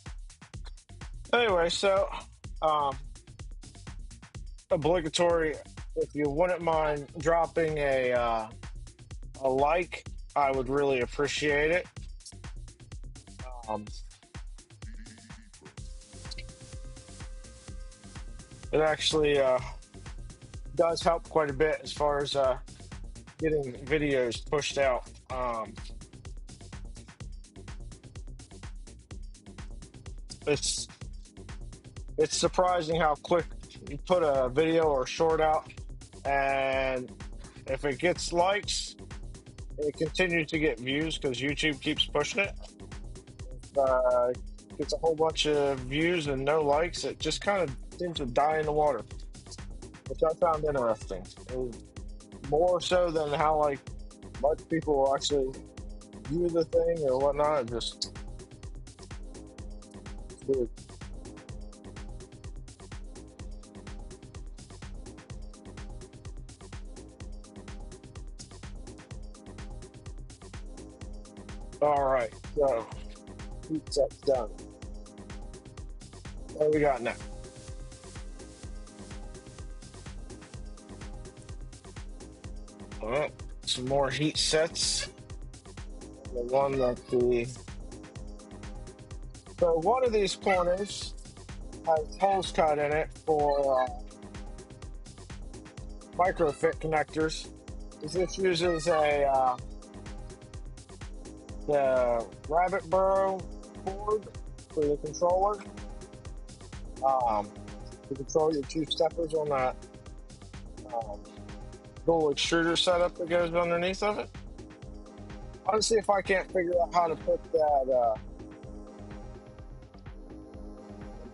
anyway, so um, obligatory. If you wouldn't mind dropping a like, I would really appreciate it. Um, it actually does help quite a bit as far as getting videos pushed out. It's it's surprising how quick you put a video or short out, and if it gets likes, it continues to get views because YouTube keeps pushing it. Uh, Gets a whole bunch of views and no likes, it just kind of seems to die in the water, which I found interesting. It was more so than how like much people will actually view the thing or whatnot. It just it's weird. All right, so heat set's done. What do we got now? All right, some more heat sets. The one that the so one of these corners has holes cut in it for microfit connectors. This uses a the rabbit burrow cord for the controller. um, to control your two steppers on that dual extruder setup that goes underneath of it. I want to see if I can't figure out how to put that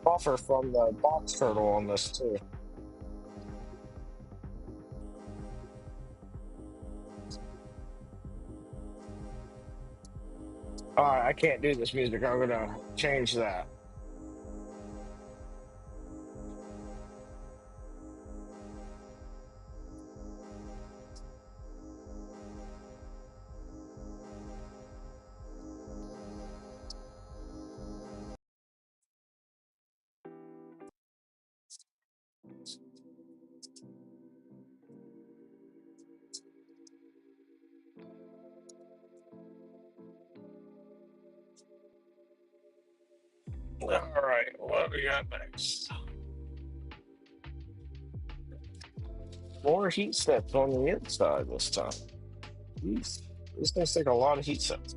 buffer from the box turtle on this too. All right, I can't do this music. I'm gonna change that. All right, what do we got next? More heat sets on the inside this time. Jeez, this thing's take a lot of heat sets.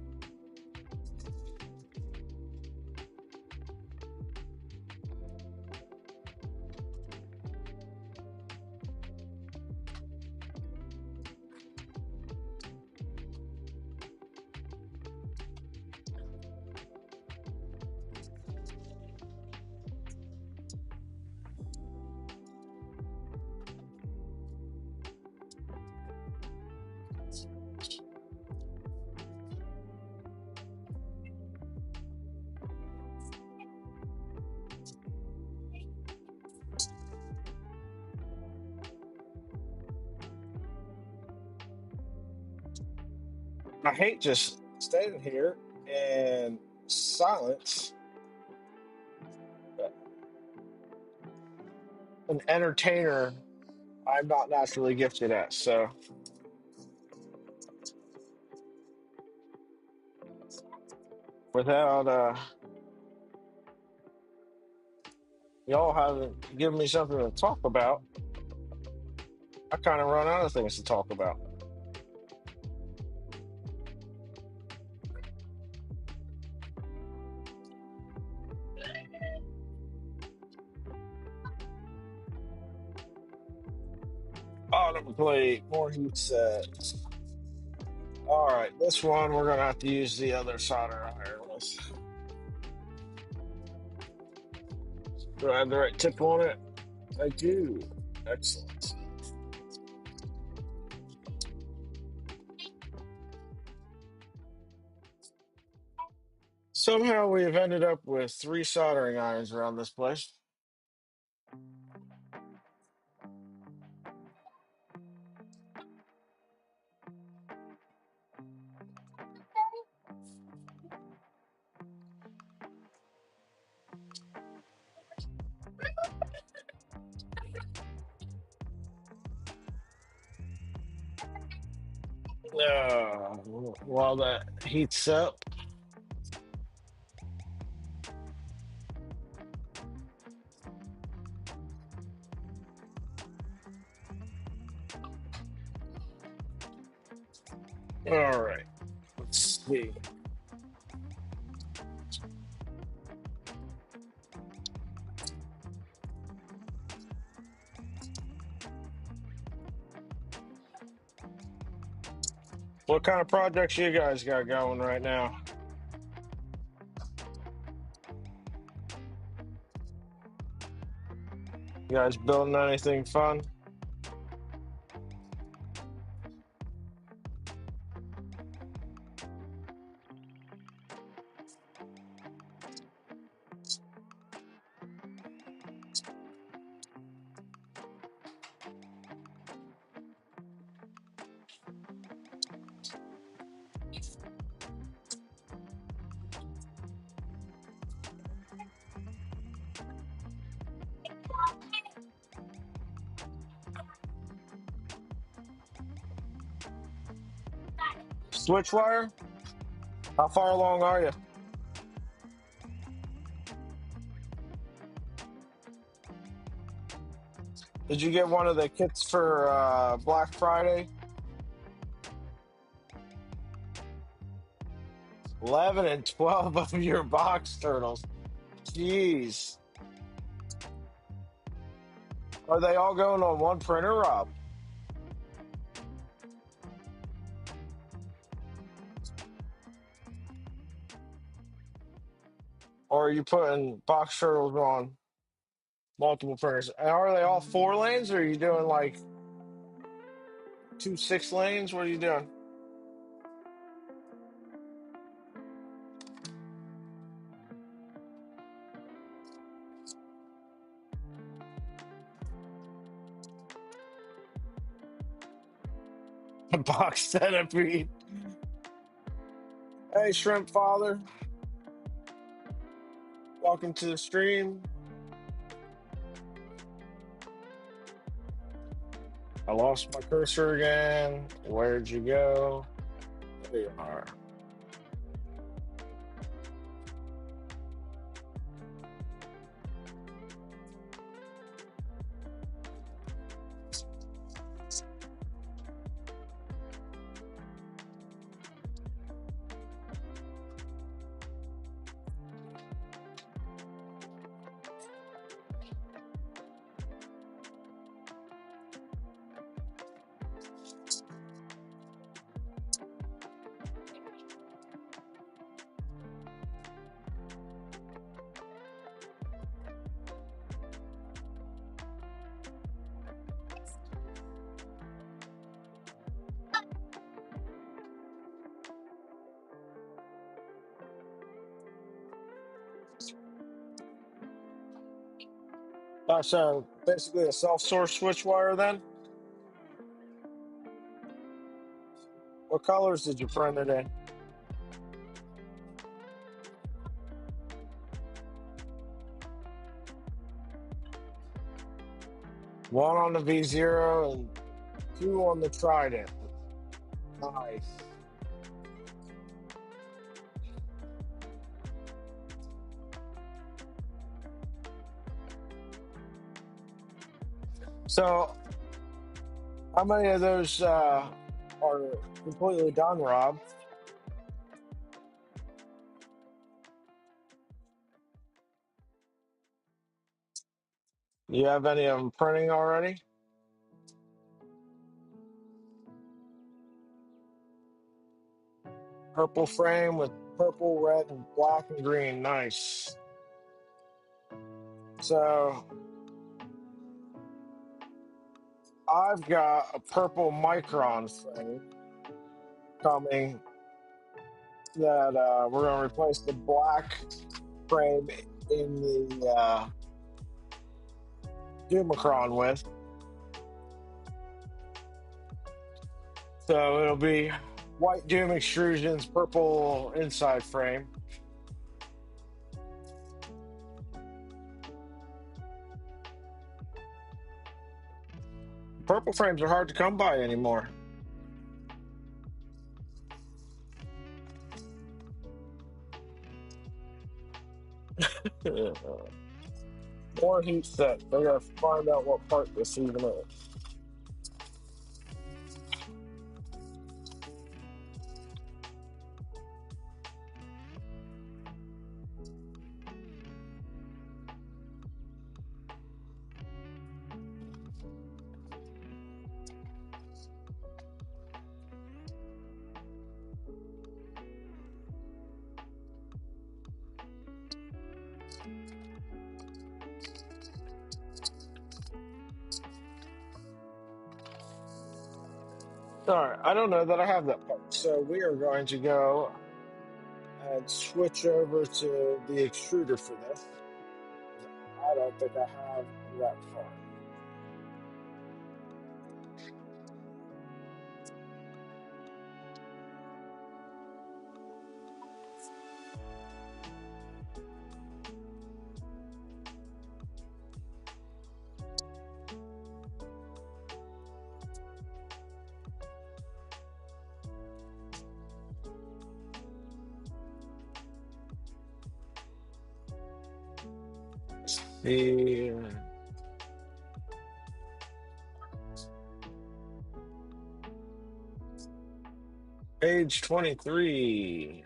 I hate just standing here in silence. An entertainer I'm not naturally gifted at, so without y'all haven't given me something to talk about, I kind of run out of things to talk about. Autoplay, more heat sets. All right, this one we're gonna have to use the other solder iron with. Do I have the right tip on it? I do. Excellent. Somehow we've ended up with 3 soldering irons around this place. While that heats up, all right, let's see. What kind of projects you guys got going right now? You guys building anything fun? Switch wire? How far along are you? Did you get one of the kits for Black Friday? 11 and 12 of your box turtles. Jeez. Are they all going on one printer, Rob? Or are you putting box turtles on multiple printers? And are they all 4 lanes, or are you doing like two 6 lanes? What are you doing? Box centipede. Hey, Shrimp Father. Welcome to the stream. I lost my cursor again. Where'd you go? There you are. So basically a self-source switch wire then? What colors did you print it in? One on the V0 and two on the Trident. Nice. So how many of those are completely done, Rob? You have any of them printing already? Purple frame with purple, red, and black and green. Nice. So I've got a purple micron frame coming that we're going to replace the black frame in the Dumicron with. So it'll be white Doom extrusions, purple inside frame. Purple frames are hard to come by anymore. More heat set. They gotta find out what part this even is. All right, I don't know that I have that part. So we are going to go and switch over to the extruder for this. I don't think I have that part. The page 23.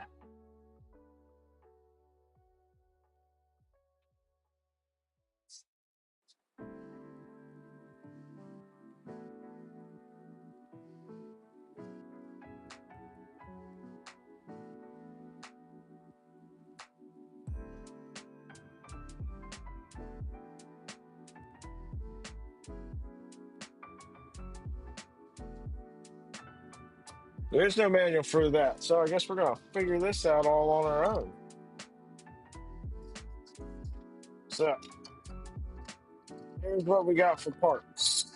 There's no manual for that, so I guess we're gonna figure this out all on our own. So here's what we got for parts.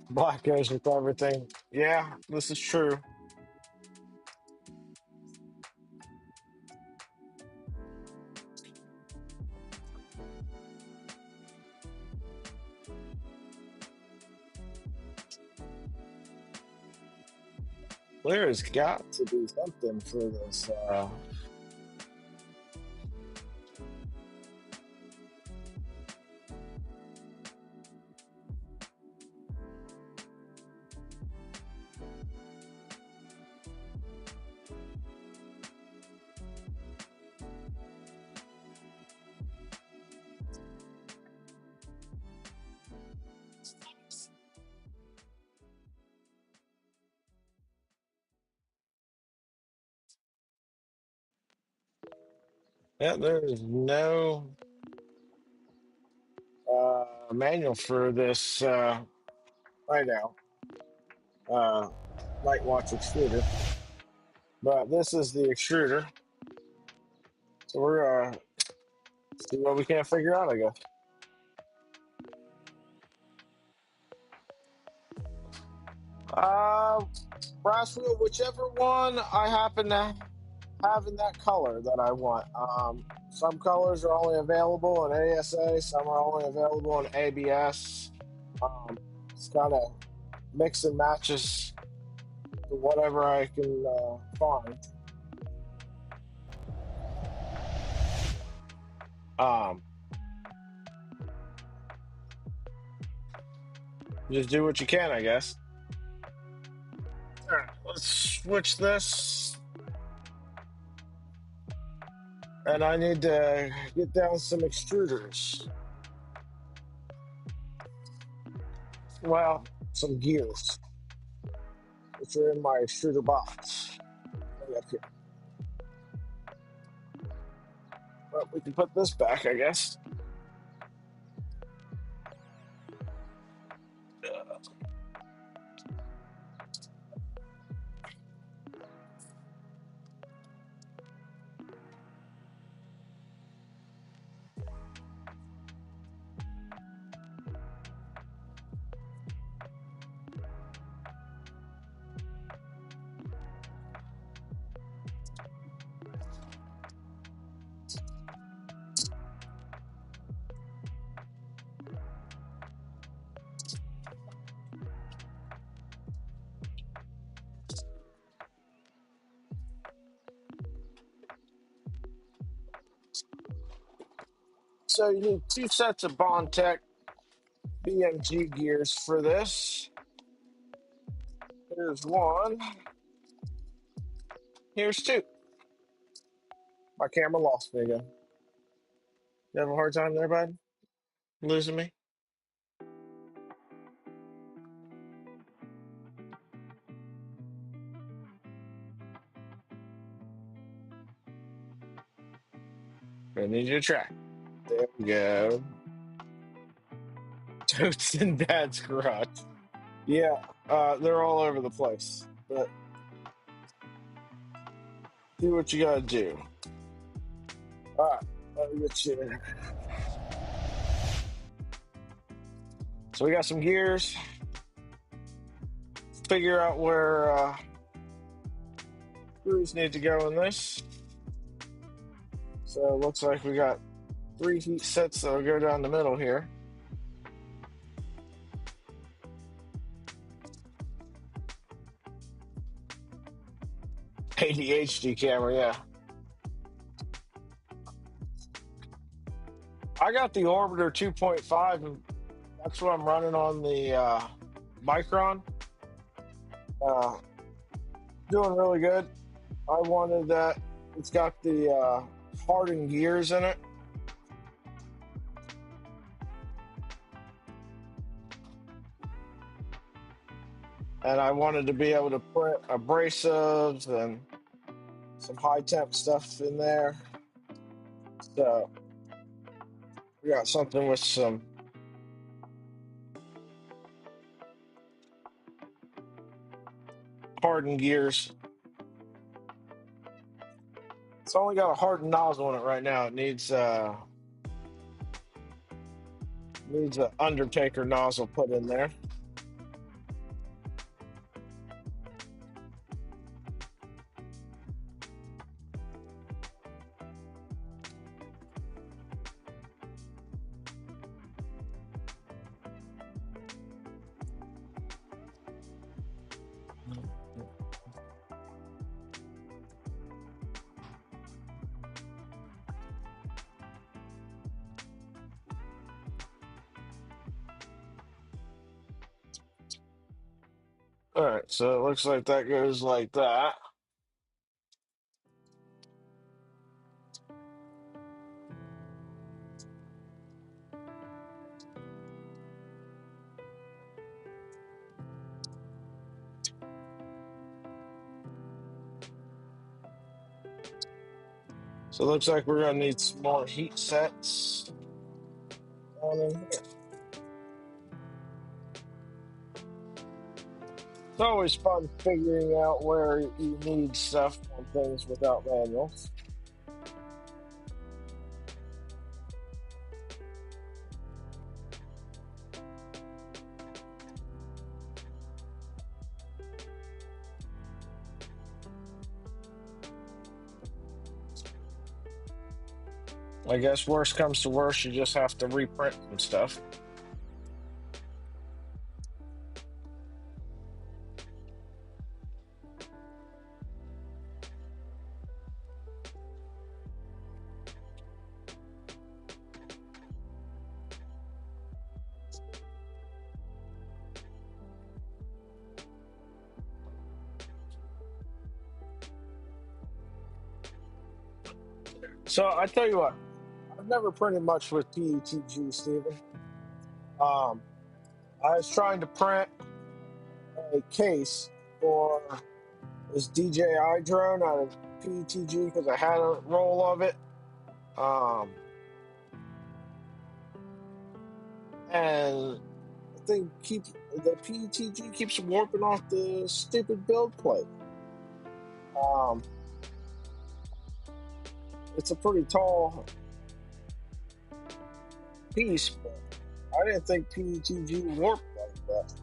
Black goes with everything. Yeah, this is true. There has got to be something for this. Yeah, there is no manual for this right now. Uh, Light watch extruder, but this is the extruder. So we're gonna see what we can't figure out, I guess. Uh, Brass wheel, whichever one I happen to have in that color that I want. Some colors are only available in ASA, some are only available in ABS. It's kind of mix and matches to whatever I can find. Um, just do what you can, I guess. All right, let's switch this. And I need to get down some extruders. Well, some gears, which are in my extruder box. Right up here. Well, we can put this back, I guess. So you need two sets of Bondtech BMG gears for this. Here's one. Here's two. My camera lost me again. You have a hard time there, bud? Losing me? I need you to try. There we go. Totes in Dad's garage. Yeah, they're all over the place. But do what you gotta do. All right, let me get you. So we got some gears. Figure out where screws need to go in this. So it looks like we got 3 heat sets that'll go down the middle here. ADHD camera, yeah. I got the Orbiter 2.5, and that's what I'm running on the Micron. Doing really good. I wanted that. It's got the hardened gears in it. And I wanted to be able to put abrasives and some high temp stuff in there. So we got something with some hardened gears. It's only got a hardened nozzle in it right now. It needs an Undertaker nozzle put in there. All right, so it looks like that goes like that. So it looks like we're gonna need some more heat sets on in here. It's always fun figuring out where you need stuff on things without manuals. I guess worst comes to worst, you just have to reprint some stuff. So I tell you what, I've never printed much with PETG, Stephen. I was trying to print a case for this DJI drone out of PETG because I had a roll of it. And the PETG keeps warping off the stupid build plate. It's a pretty tall piece, but I didn't think PETG warped like that.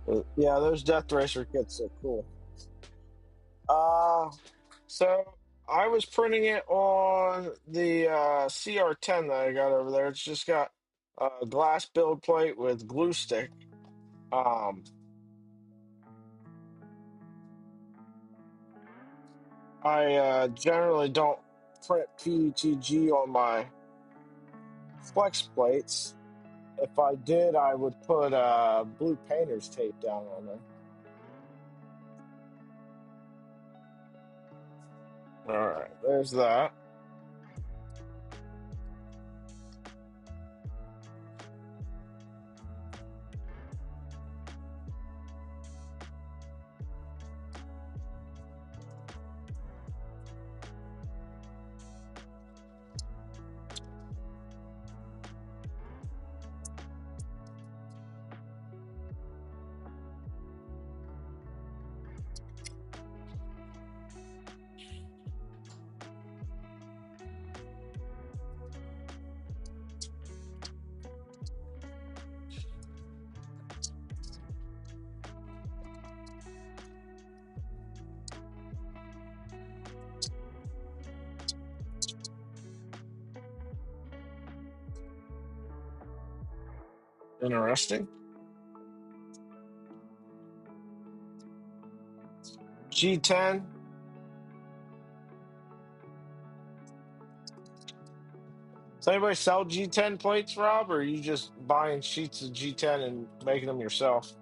But yeah, those Death Racer kits are cool. So I was printing it on the CR10 that I got over there. It's just got a glass build plate with glue stick. I generally don't print PETG on my flex plates. If I did, I would put blue painter's tape down on there. All right, there's that. Interesting. G10. Does anybody sell G10 plates, Rob, or are you just buying sheets of G10 and making them yourself?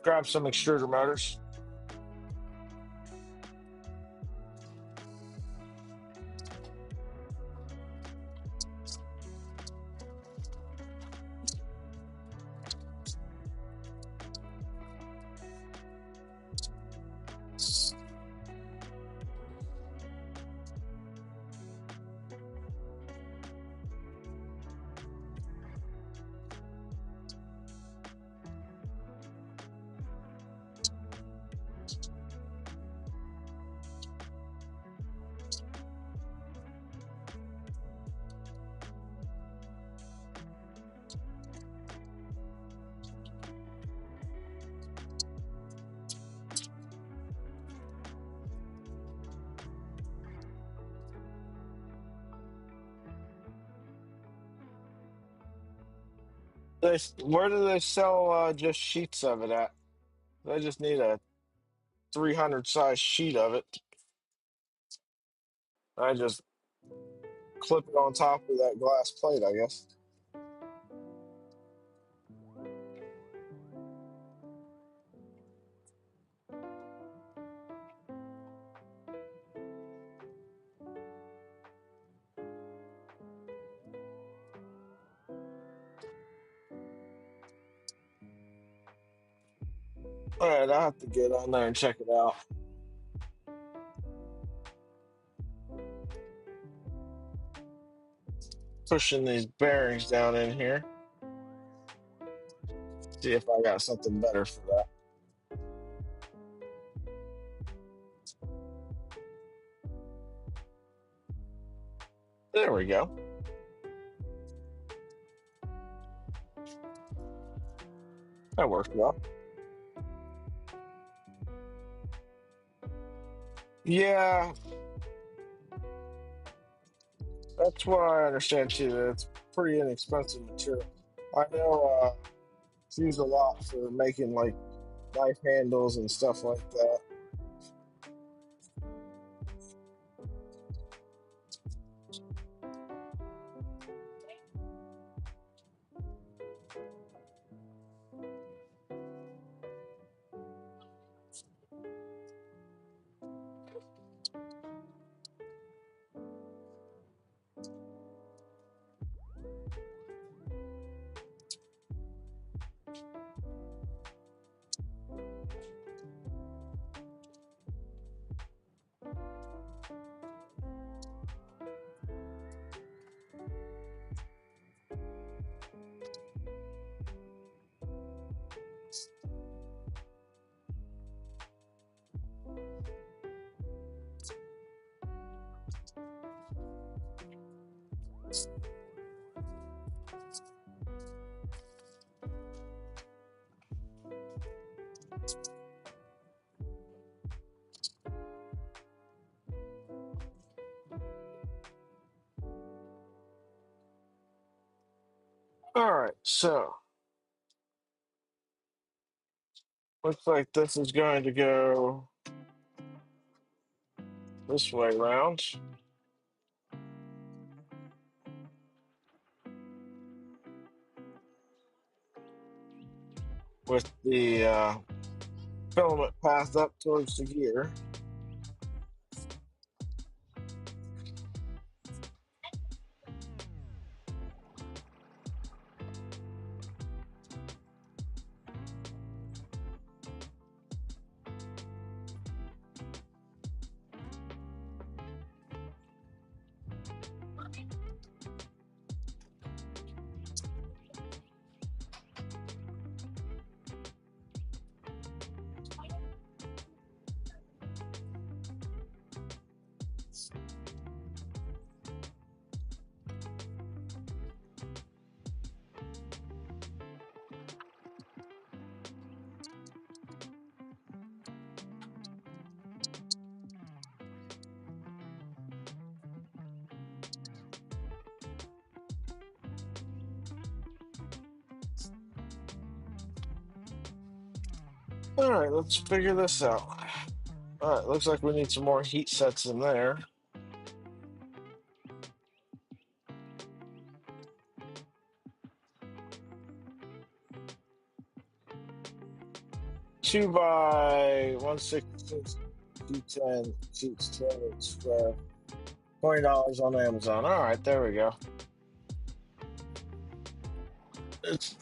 Grab some extruder motors. Where do they sell just sheets of it at? They just need a 300 size sheet of it. I just clip it on top of that glass plate, I guess. All right, I'll have to get on there and check it out. Pushing these bearings down in here. See if I got something better for that. There we go. That worked well. Yeah, that's what I understand too. That it's pretty inexpensive material. I know it's used a lot for making like knife handles and stuff like that. All right, so looks like this is going to go this way round with the filament path up towards the gear. All right, let's figure this out. All right, looks like we need some more heat sets in there. 2 by 1/16, 210 sheets, 20 square, $20 on Amazon. All right, there we go. It's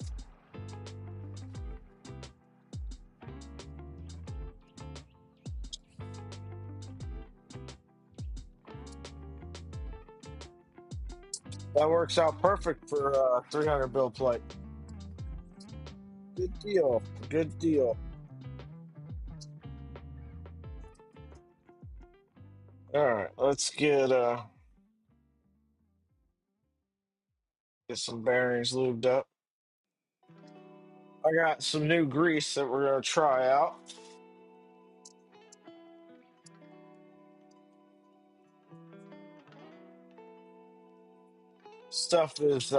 that works out perfect for 300 bill plate. Good deal. Good deal. All right, let's get some bearings lubed up. I got some new grease that we're gonna try out. Stuff is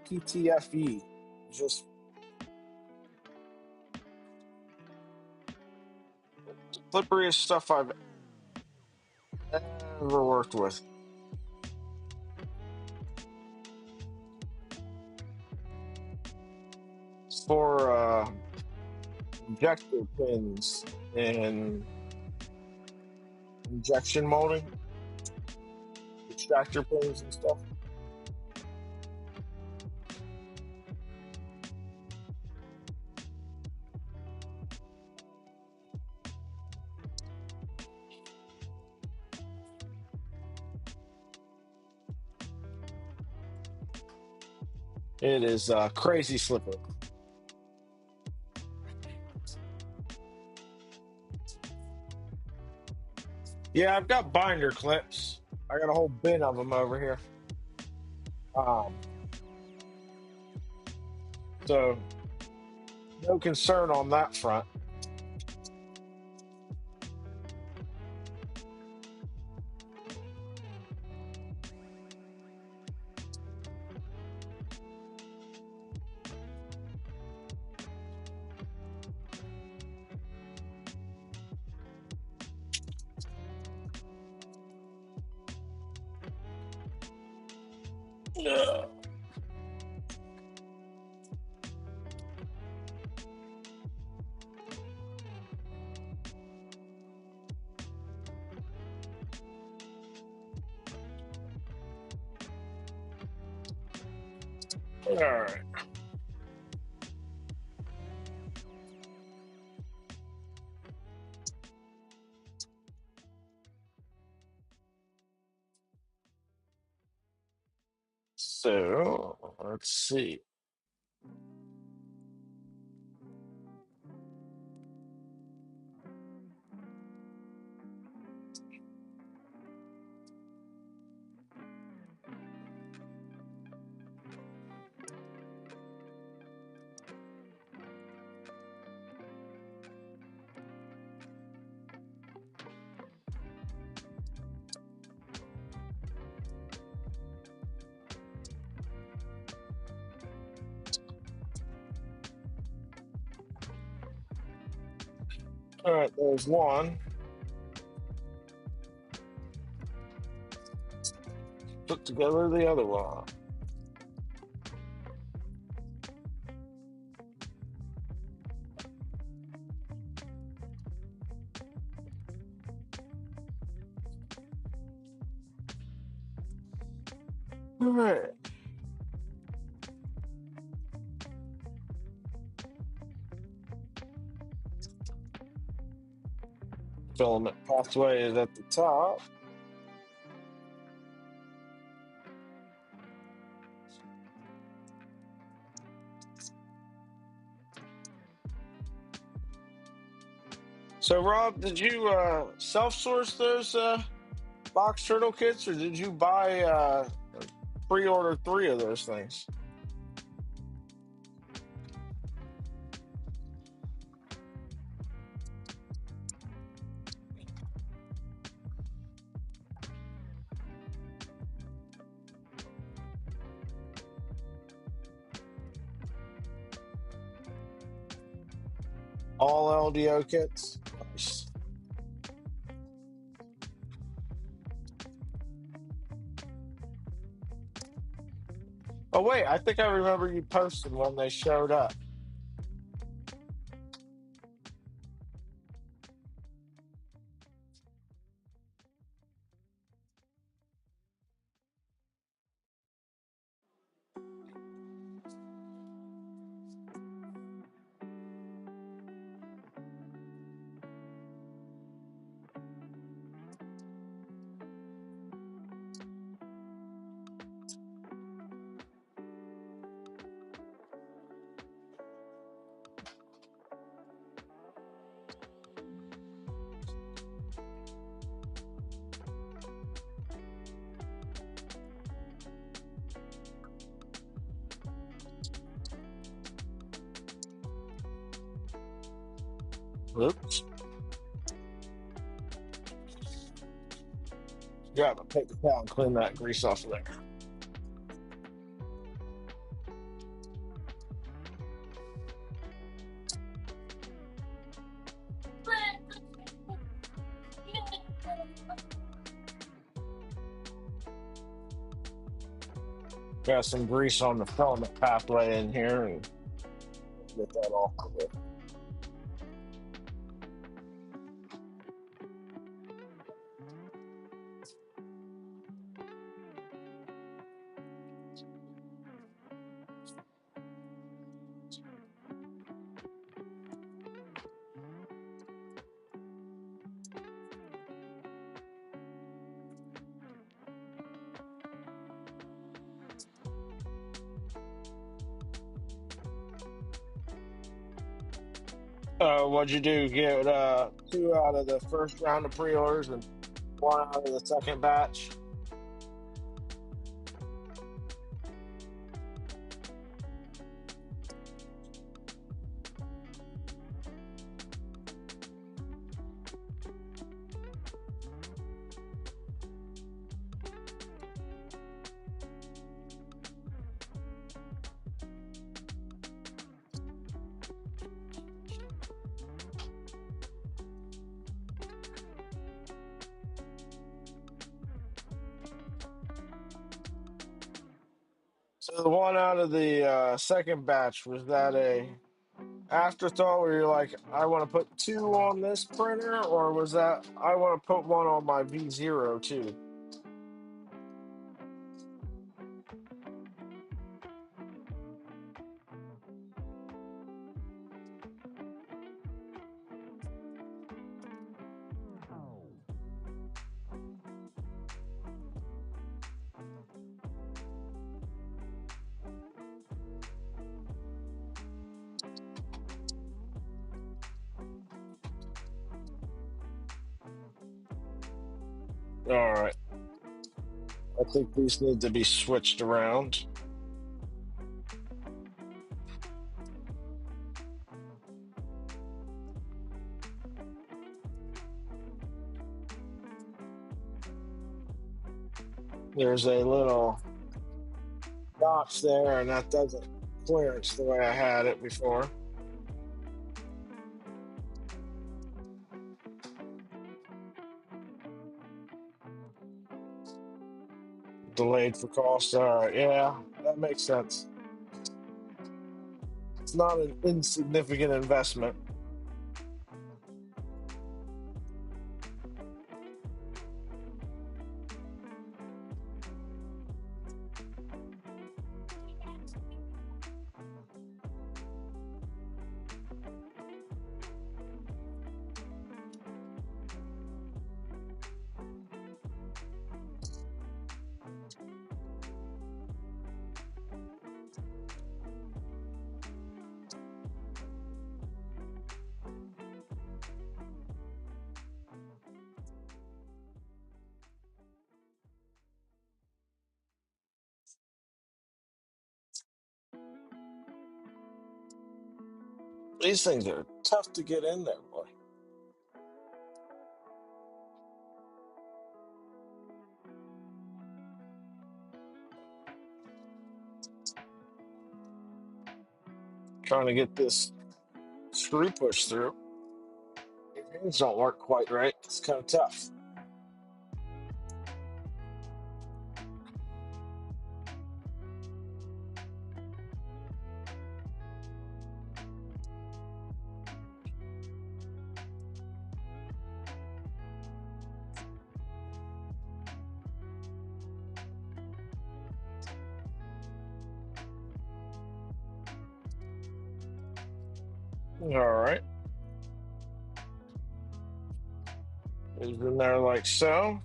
PTFE, just slipperiest stuff I've ever worked with. It's for injector pins and injection molding, extractor pins and stuff. It is crazy slippery. Yeah, I've got binder clips. I got a whole bin of them over here. So no concern on that front. Ugh. All right. So let's see. All right, there's one. Put together the other one. All right. Filament pathway is at the top. So, Rob, did you self-source those box turtle kits, or did you buy pre-order 3 of those things? All LDO kits. Nice. Oh wait, I think I remember you posted when they showed up. Oops. Grab a paper towel and clean that grease off of there. Got some grease on the filament pathway in here and get that off of there. What'd you do? Get two out of the first round of pre-orders and one out of the second batch? So the one out of the second batch, was that a afterthought where you're like, I want to put two on this printer, or was that I want to put one on my V0 too? All right. I think these need to be switched around. There's a little notch there, and that doesn't clearance the way I had it before. Delayed for cost. All right, yeah, that makes sense. It's not an insignificant investment. These things are tough to get in there, boy. Trying to get this screw push through. Your hands don't work quite right. It's kind of tough. All right. Is in there like so.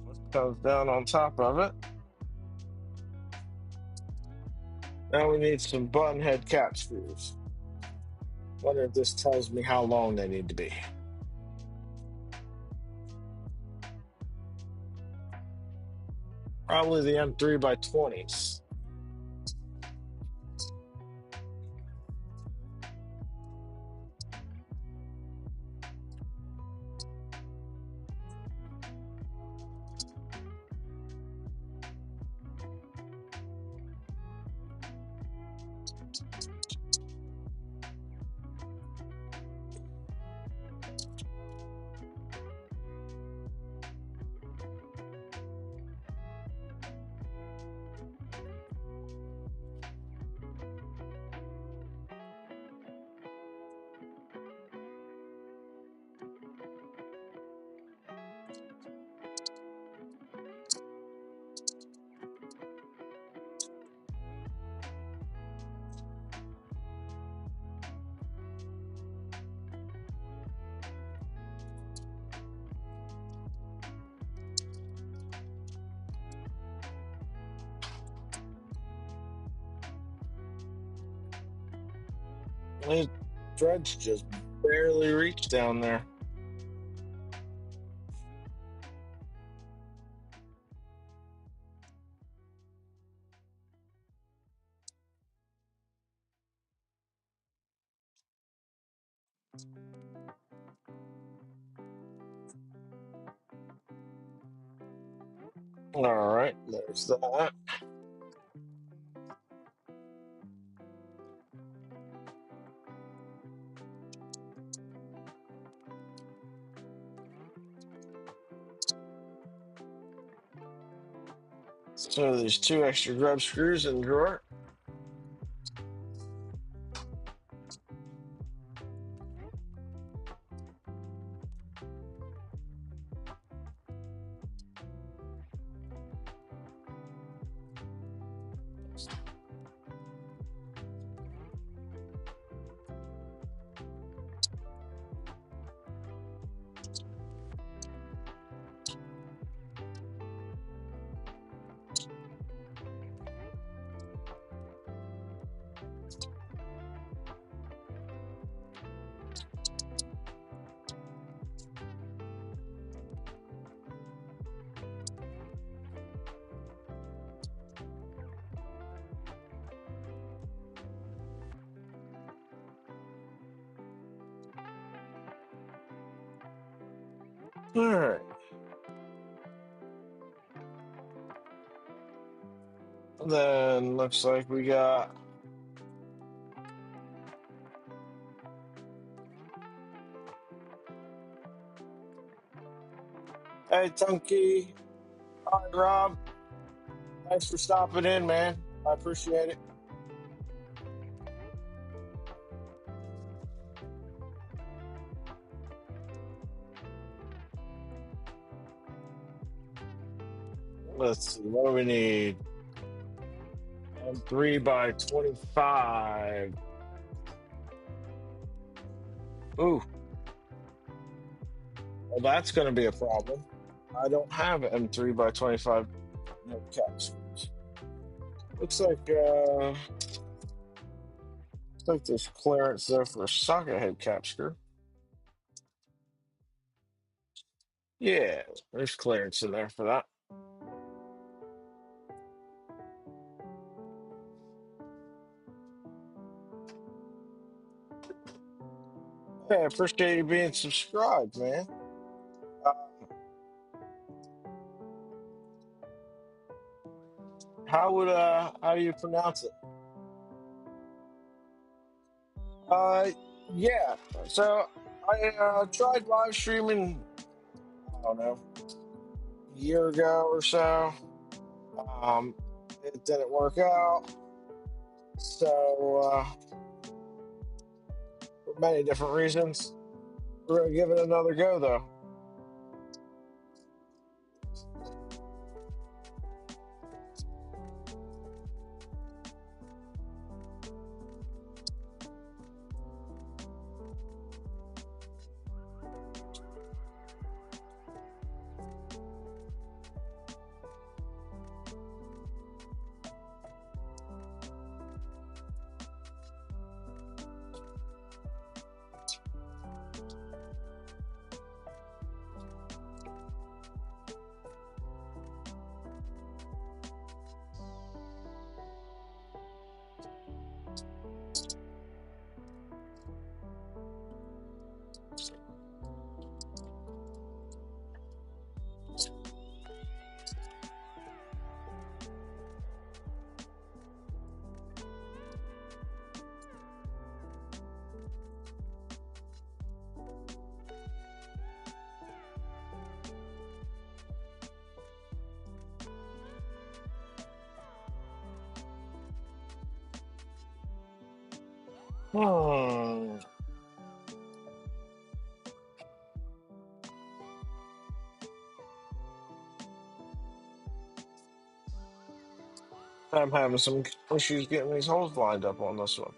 This comes down on top of it. Now we need some button head cap screws. Wonder if this tells me how long they need to be. Probably the M3 by 20s. These threads just barely reach down there. All right, there's that. So there's two extra grub screws in the drawer. All right. Then looks like we got hey Tunky. All right, Rob. Thanks for stopping in, man. I appreciate it. Let's see, what do we need? M3 by 25. Ooh, well, that's going to be a problem. I don't have M3 by 25 head cap screws. Looks like there's clearance there for a socket head cap screw. Yeah, there's clearance in there for that. Hey, I appreciate you being subscribed, man. Uh, how do you pronounce it? Uh, yeah. So I tried live streaming, I don't know, a year ago or so. Um, it didn't work out. So for many different reasons, we're gonna give it another go though. Hmm. I'm having some issues getting these holes lined up on this one.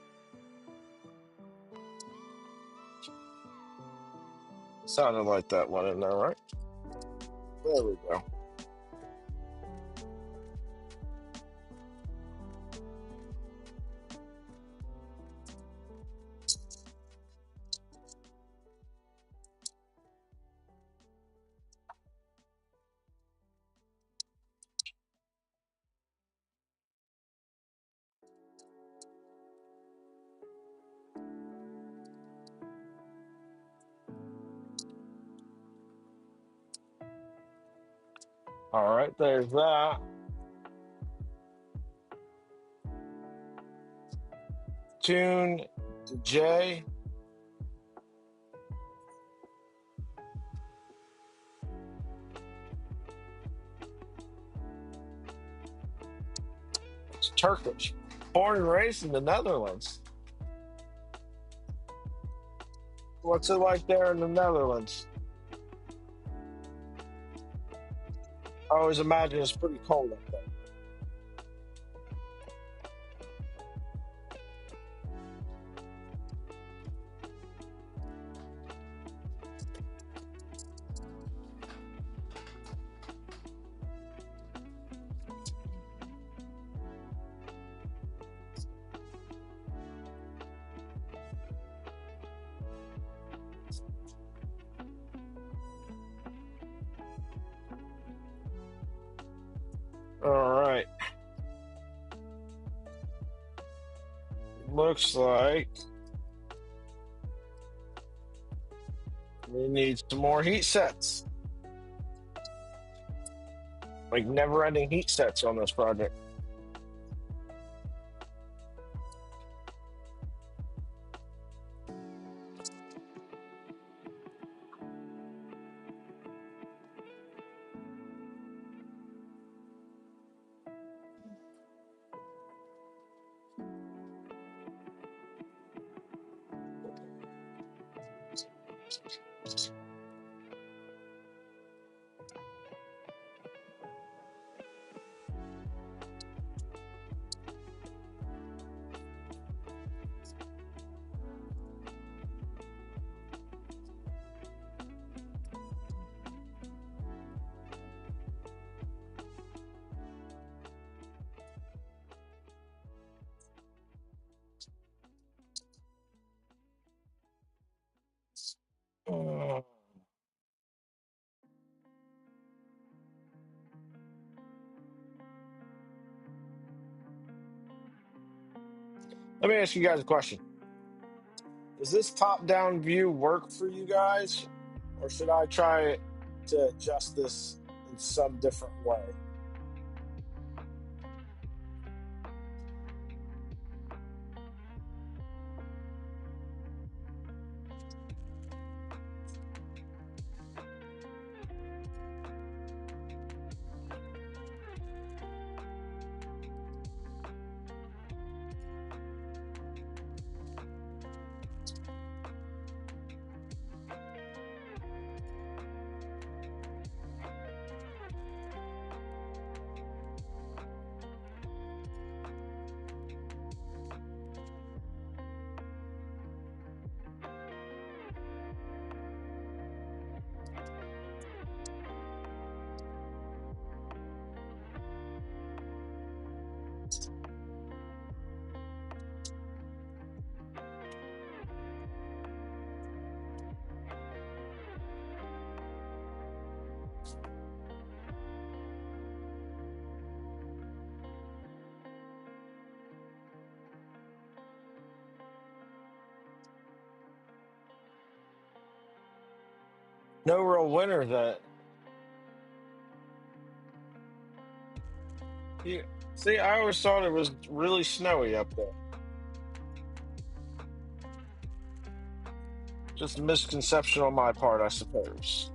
Sounded like that one in there, right? There we go. All right, there's that. Tune to J. It's Turkish. Born and raised in the Netherlands. What's it like there in the Netherlands? I always imagine it's pretty cold up there. All right. Looks like we need some more heat sets. Like never-ending heat sets on this project. Uh, Let me ask you guys a question. Does this top-down view work for you guys, or should I try to adjust this in some different way? No real winter that. Yeah. See, I always thought it was really snowy up there. Just a misconception on my part, I suppose.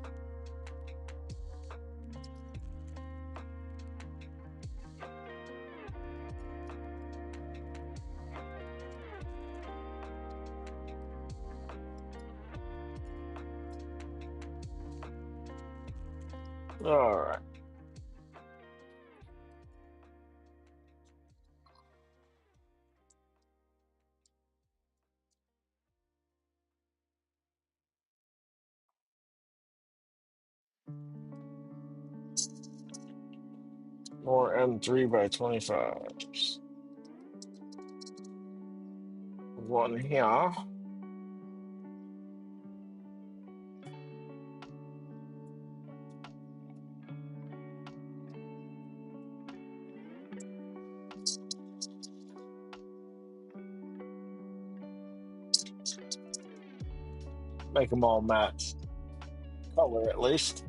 All right. More M3 by 25s. One here. Make them all match color at least.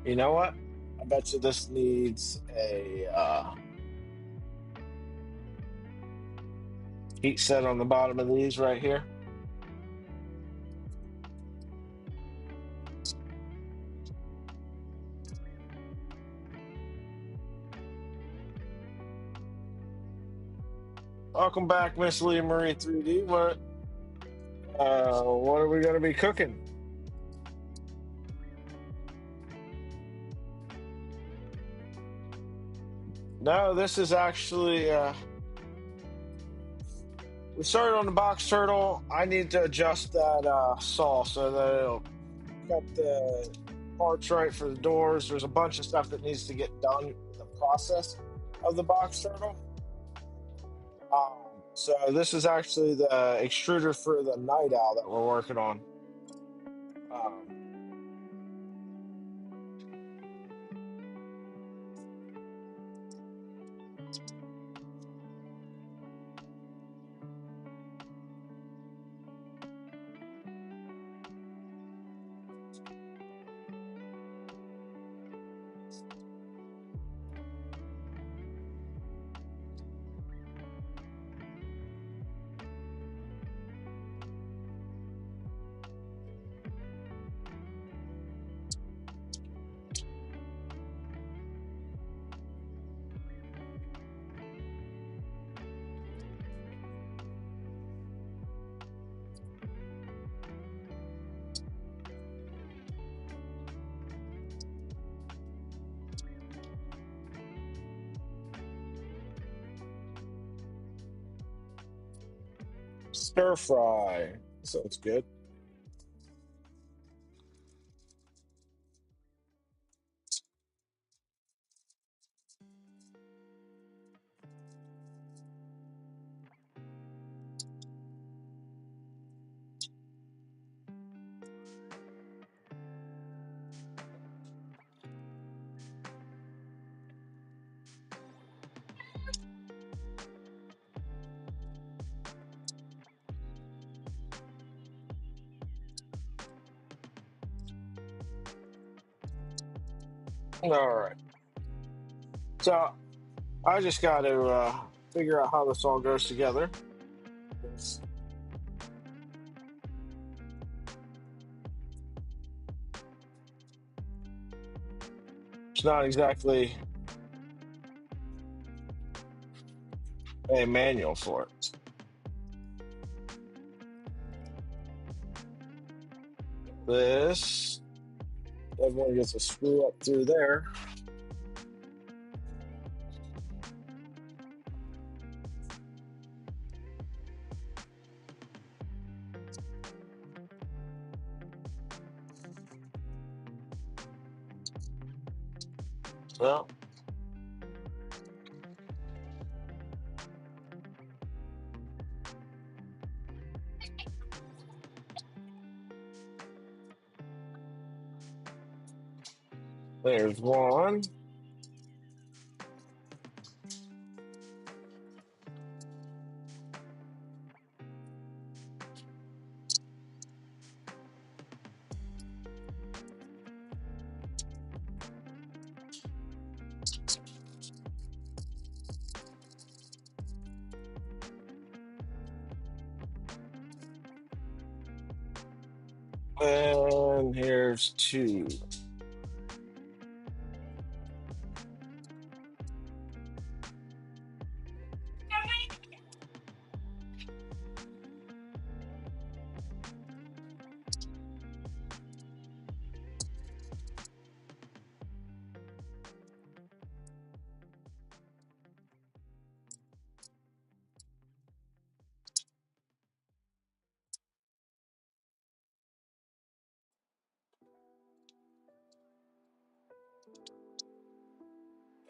You know what? I bet you this needs a heat set on the bottom of these right here. Welcome back, Miss Leah Marie 3D. What are we going to be cooking? No, this is actually we started on the box turtle. I need to adjust that saw so that it'll cut the parts right for the doors. There's a bunch of stuff that needs to get done in the process of the box turtle. So this is actually the extruder for the Nightowl that we're working on. Um, Stir fry. Sounds good. All right. So I just got to figure out how this all goes together. It's not exactly a manual for it. This, everyone gets a screw up through there. Well, There's one. And here's two.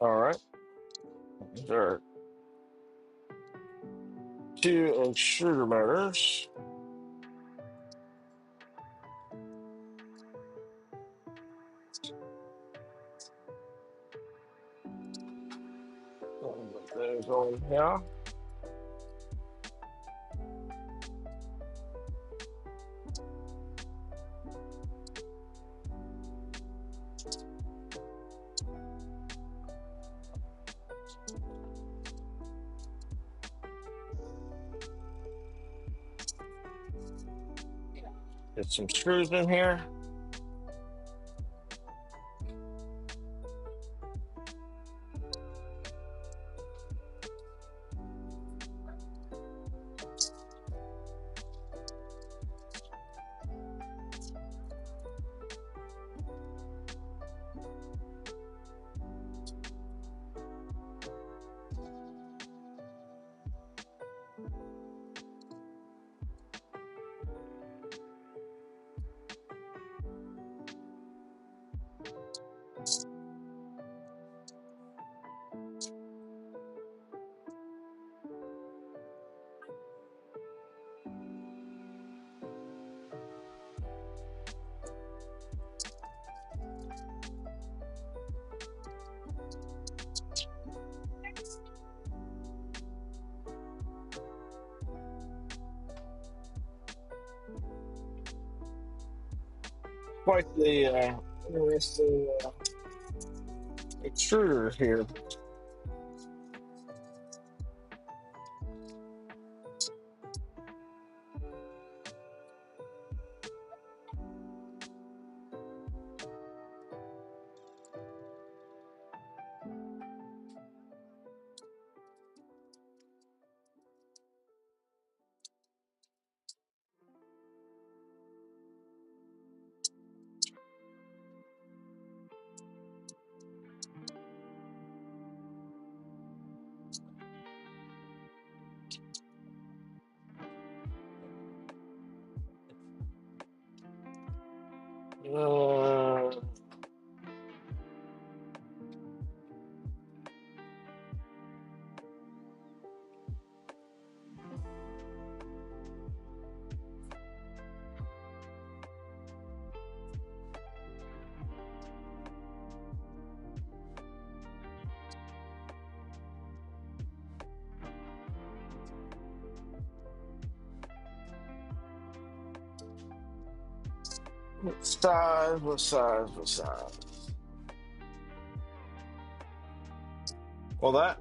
All right. There are two extruder motors. There's one here. Get some screws in here. Quite the interesting extruder here. Uh, what size? What size? What size? Well, that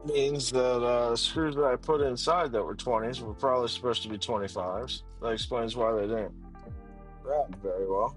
means that the screws that I put inside that were 20s were probably supposed to be 25s. That explains why they didn't grab very well.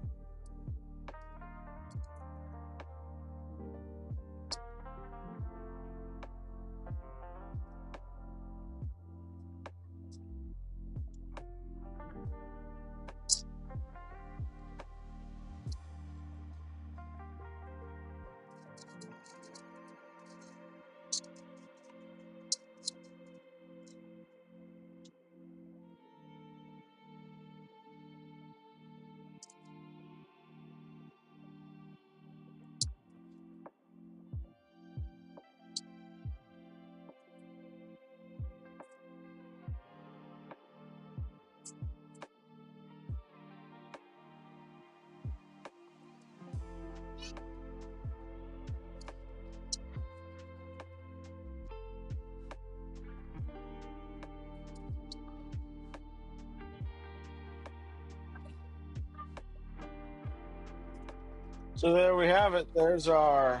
So there we have it. There's our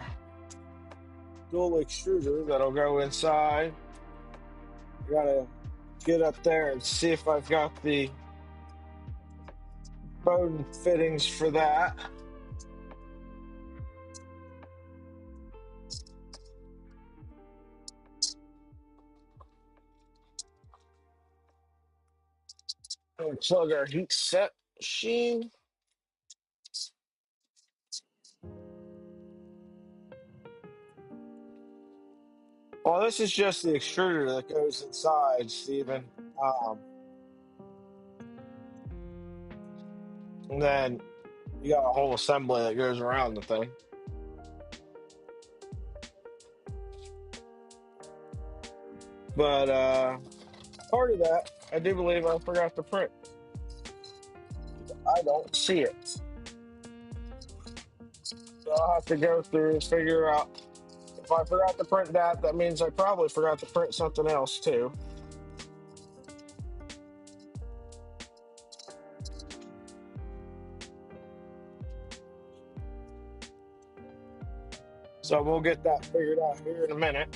dual extruder that'll go inside. I gotta get up there and see if I've got the bone fittings for that. And plug our heat set machine. Well, this is just the extruder that goes inside, Stephen. And then you got a whole assembly that goes around the thing. But part of that, I do believe I forgot to print. I don't see it. So I'll have to go through and figure out. If I forgot to print that, that means I probably forgot to print something else too. So we'll get that figured out here in a minute.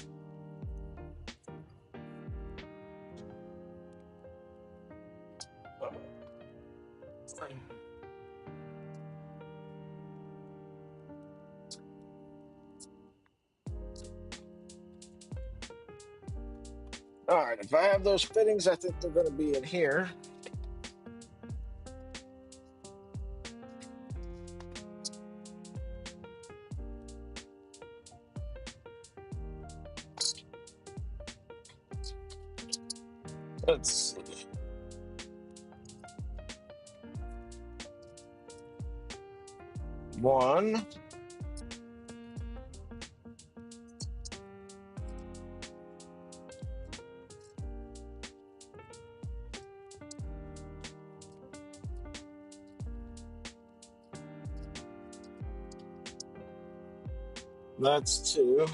All right, if I have those fittings, I think they're going to be in here. Let's see. One. That's two.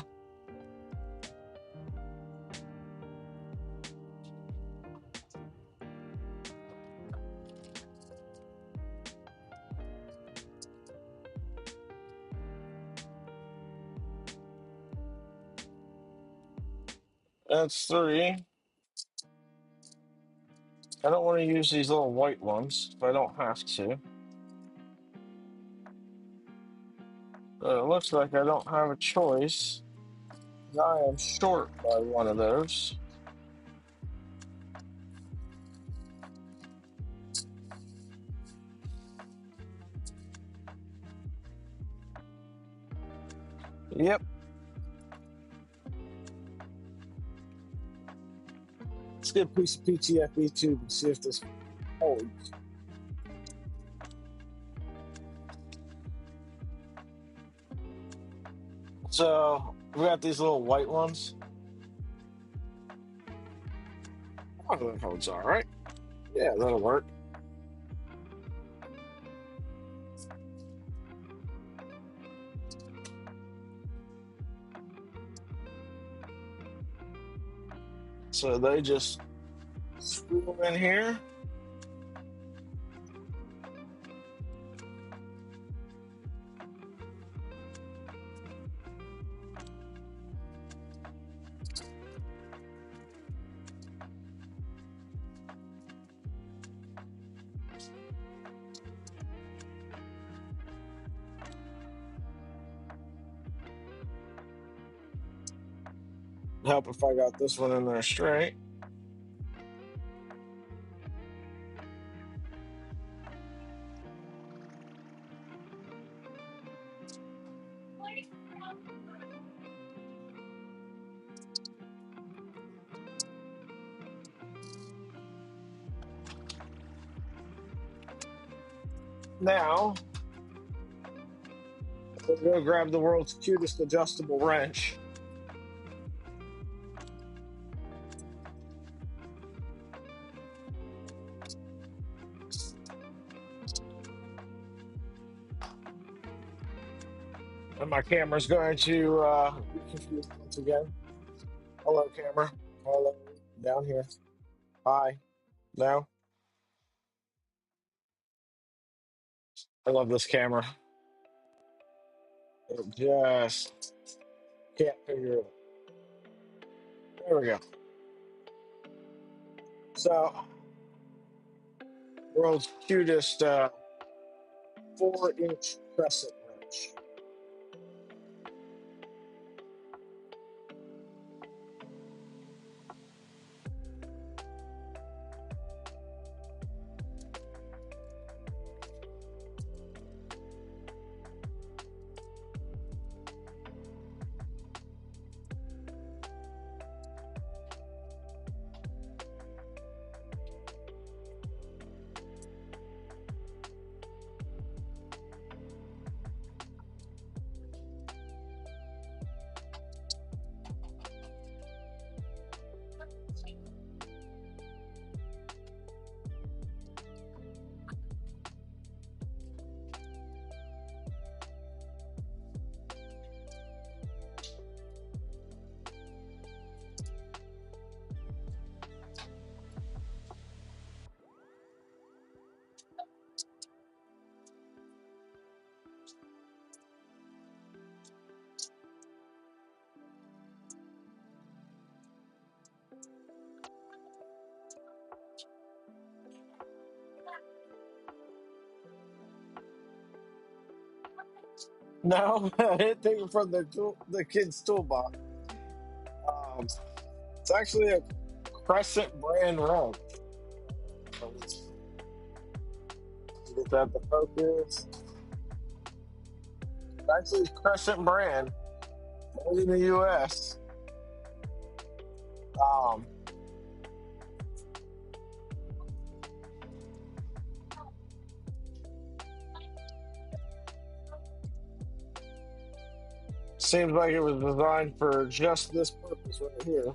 That's three. I don't want to use these little white ones if I don't have to. But it looks like I don't have a choice. I am short by one of those. Yep. Let's get a piece of PTFE tube and see if this holds. So we got these little white ones. Oh, that holds all right. Yeah, that'll work. So they just screw them in here. Help if I got this one in there straight. Now, we'll go grab the world's cutest adjustable wrench. And my camera's going to be confused once again. Hello, camera. Hello. Down here. Hi. Now. I love this camera. It just can't figure it out. There we go. So, world's cutest 4-inch crescent wrench. No, I didn't take it from the kid's toolbox. Um, it's actually a Crescent brand wrench. Get that the focus. It's actually Crescent brand, made in the U.S. Um, Seems like it was designed for just this purpose right here.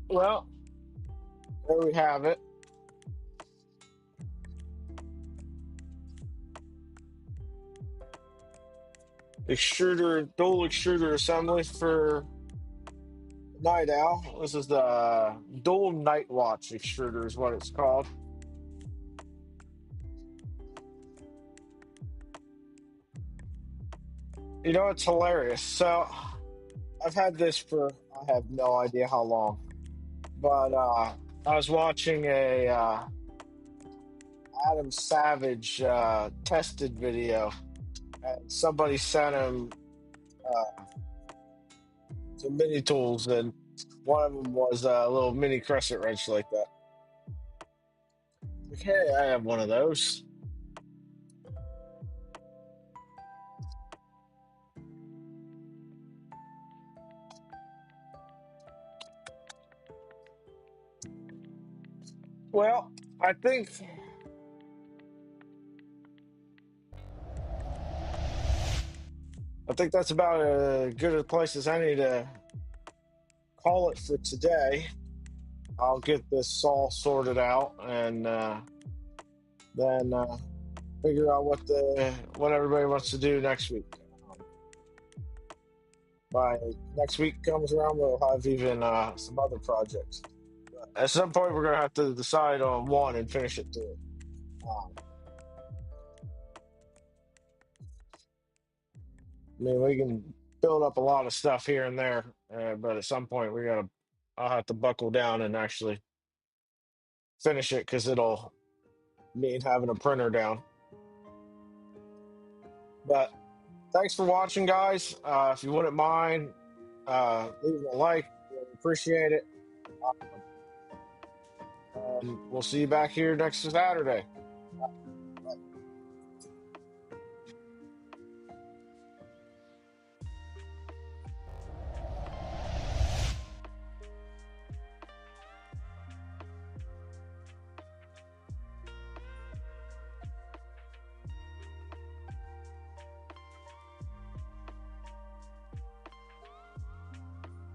Well, there we have it. Dual extruder assembly for Nightowl. This is the Dual Night Watch extruder, is what it's called. You know, it's hilarious. So, I've had this for I have no idea how long, but I was watching a Adam Savage tested video, and somebody sent him some mini tools, and one of them was a little mini crescent wrench like that. Like, hey, I have one of those. Well, I think that's about as good a place as any to call it for today. I'll get this all sorted out, and then figure out what everybody wants to do next week. By next week comes around, we'll have even some other projects. But at some point, we're gonna have to decide on one and finish it through. I mean, we can build up a lot of stuff here and there, but at some point, I'll have to buckle down and actually finish it because it'll mean having a printer down. But thanks for watching, guys. If you wouldn't mind, leaving a like, we appreciate it. We'll see you back here next Saturday.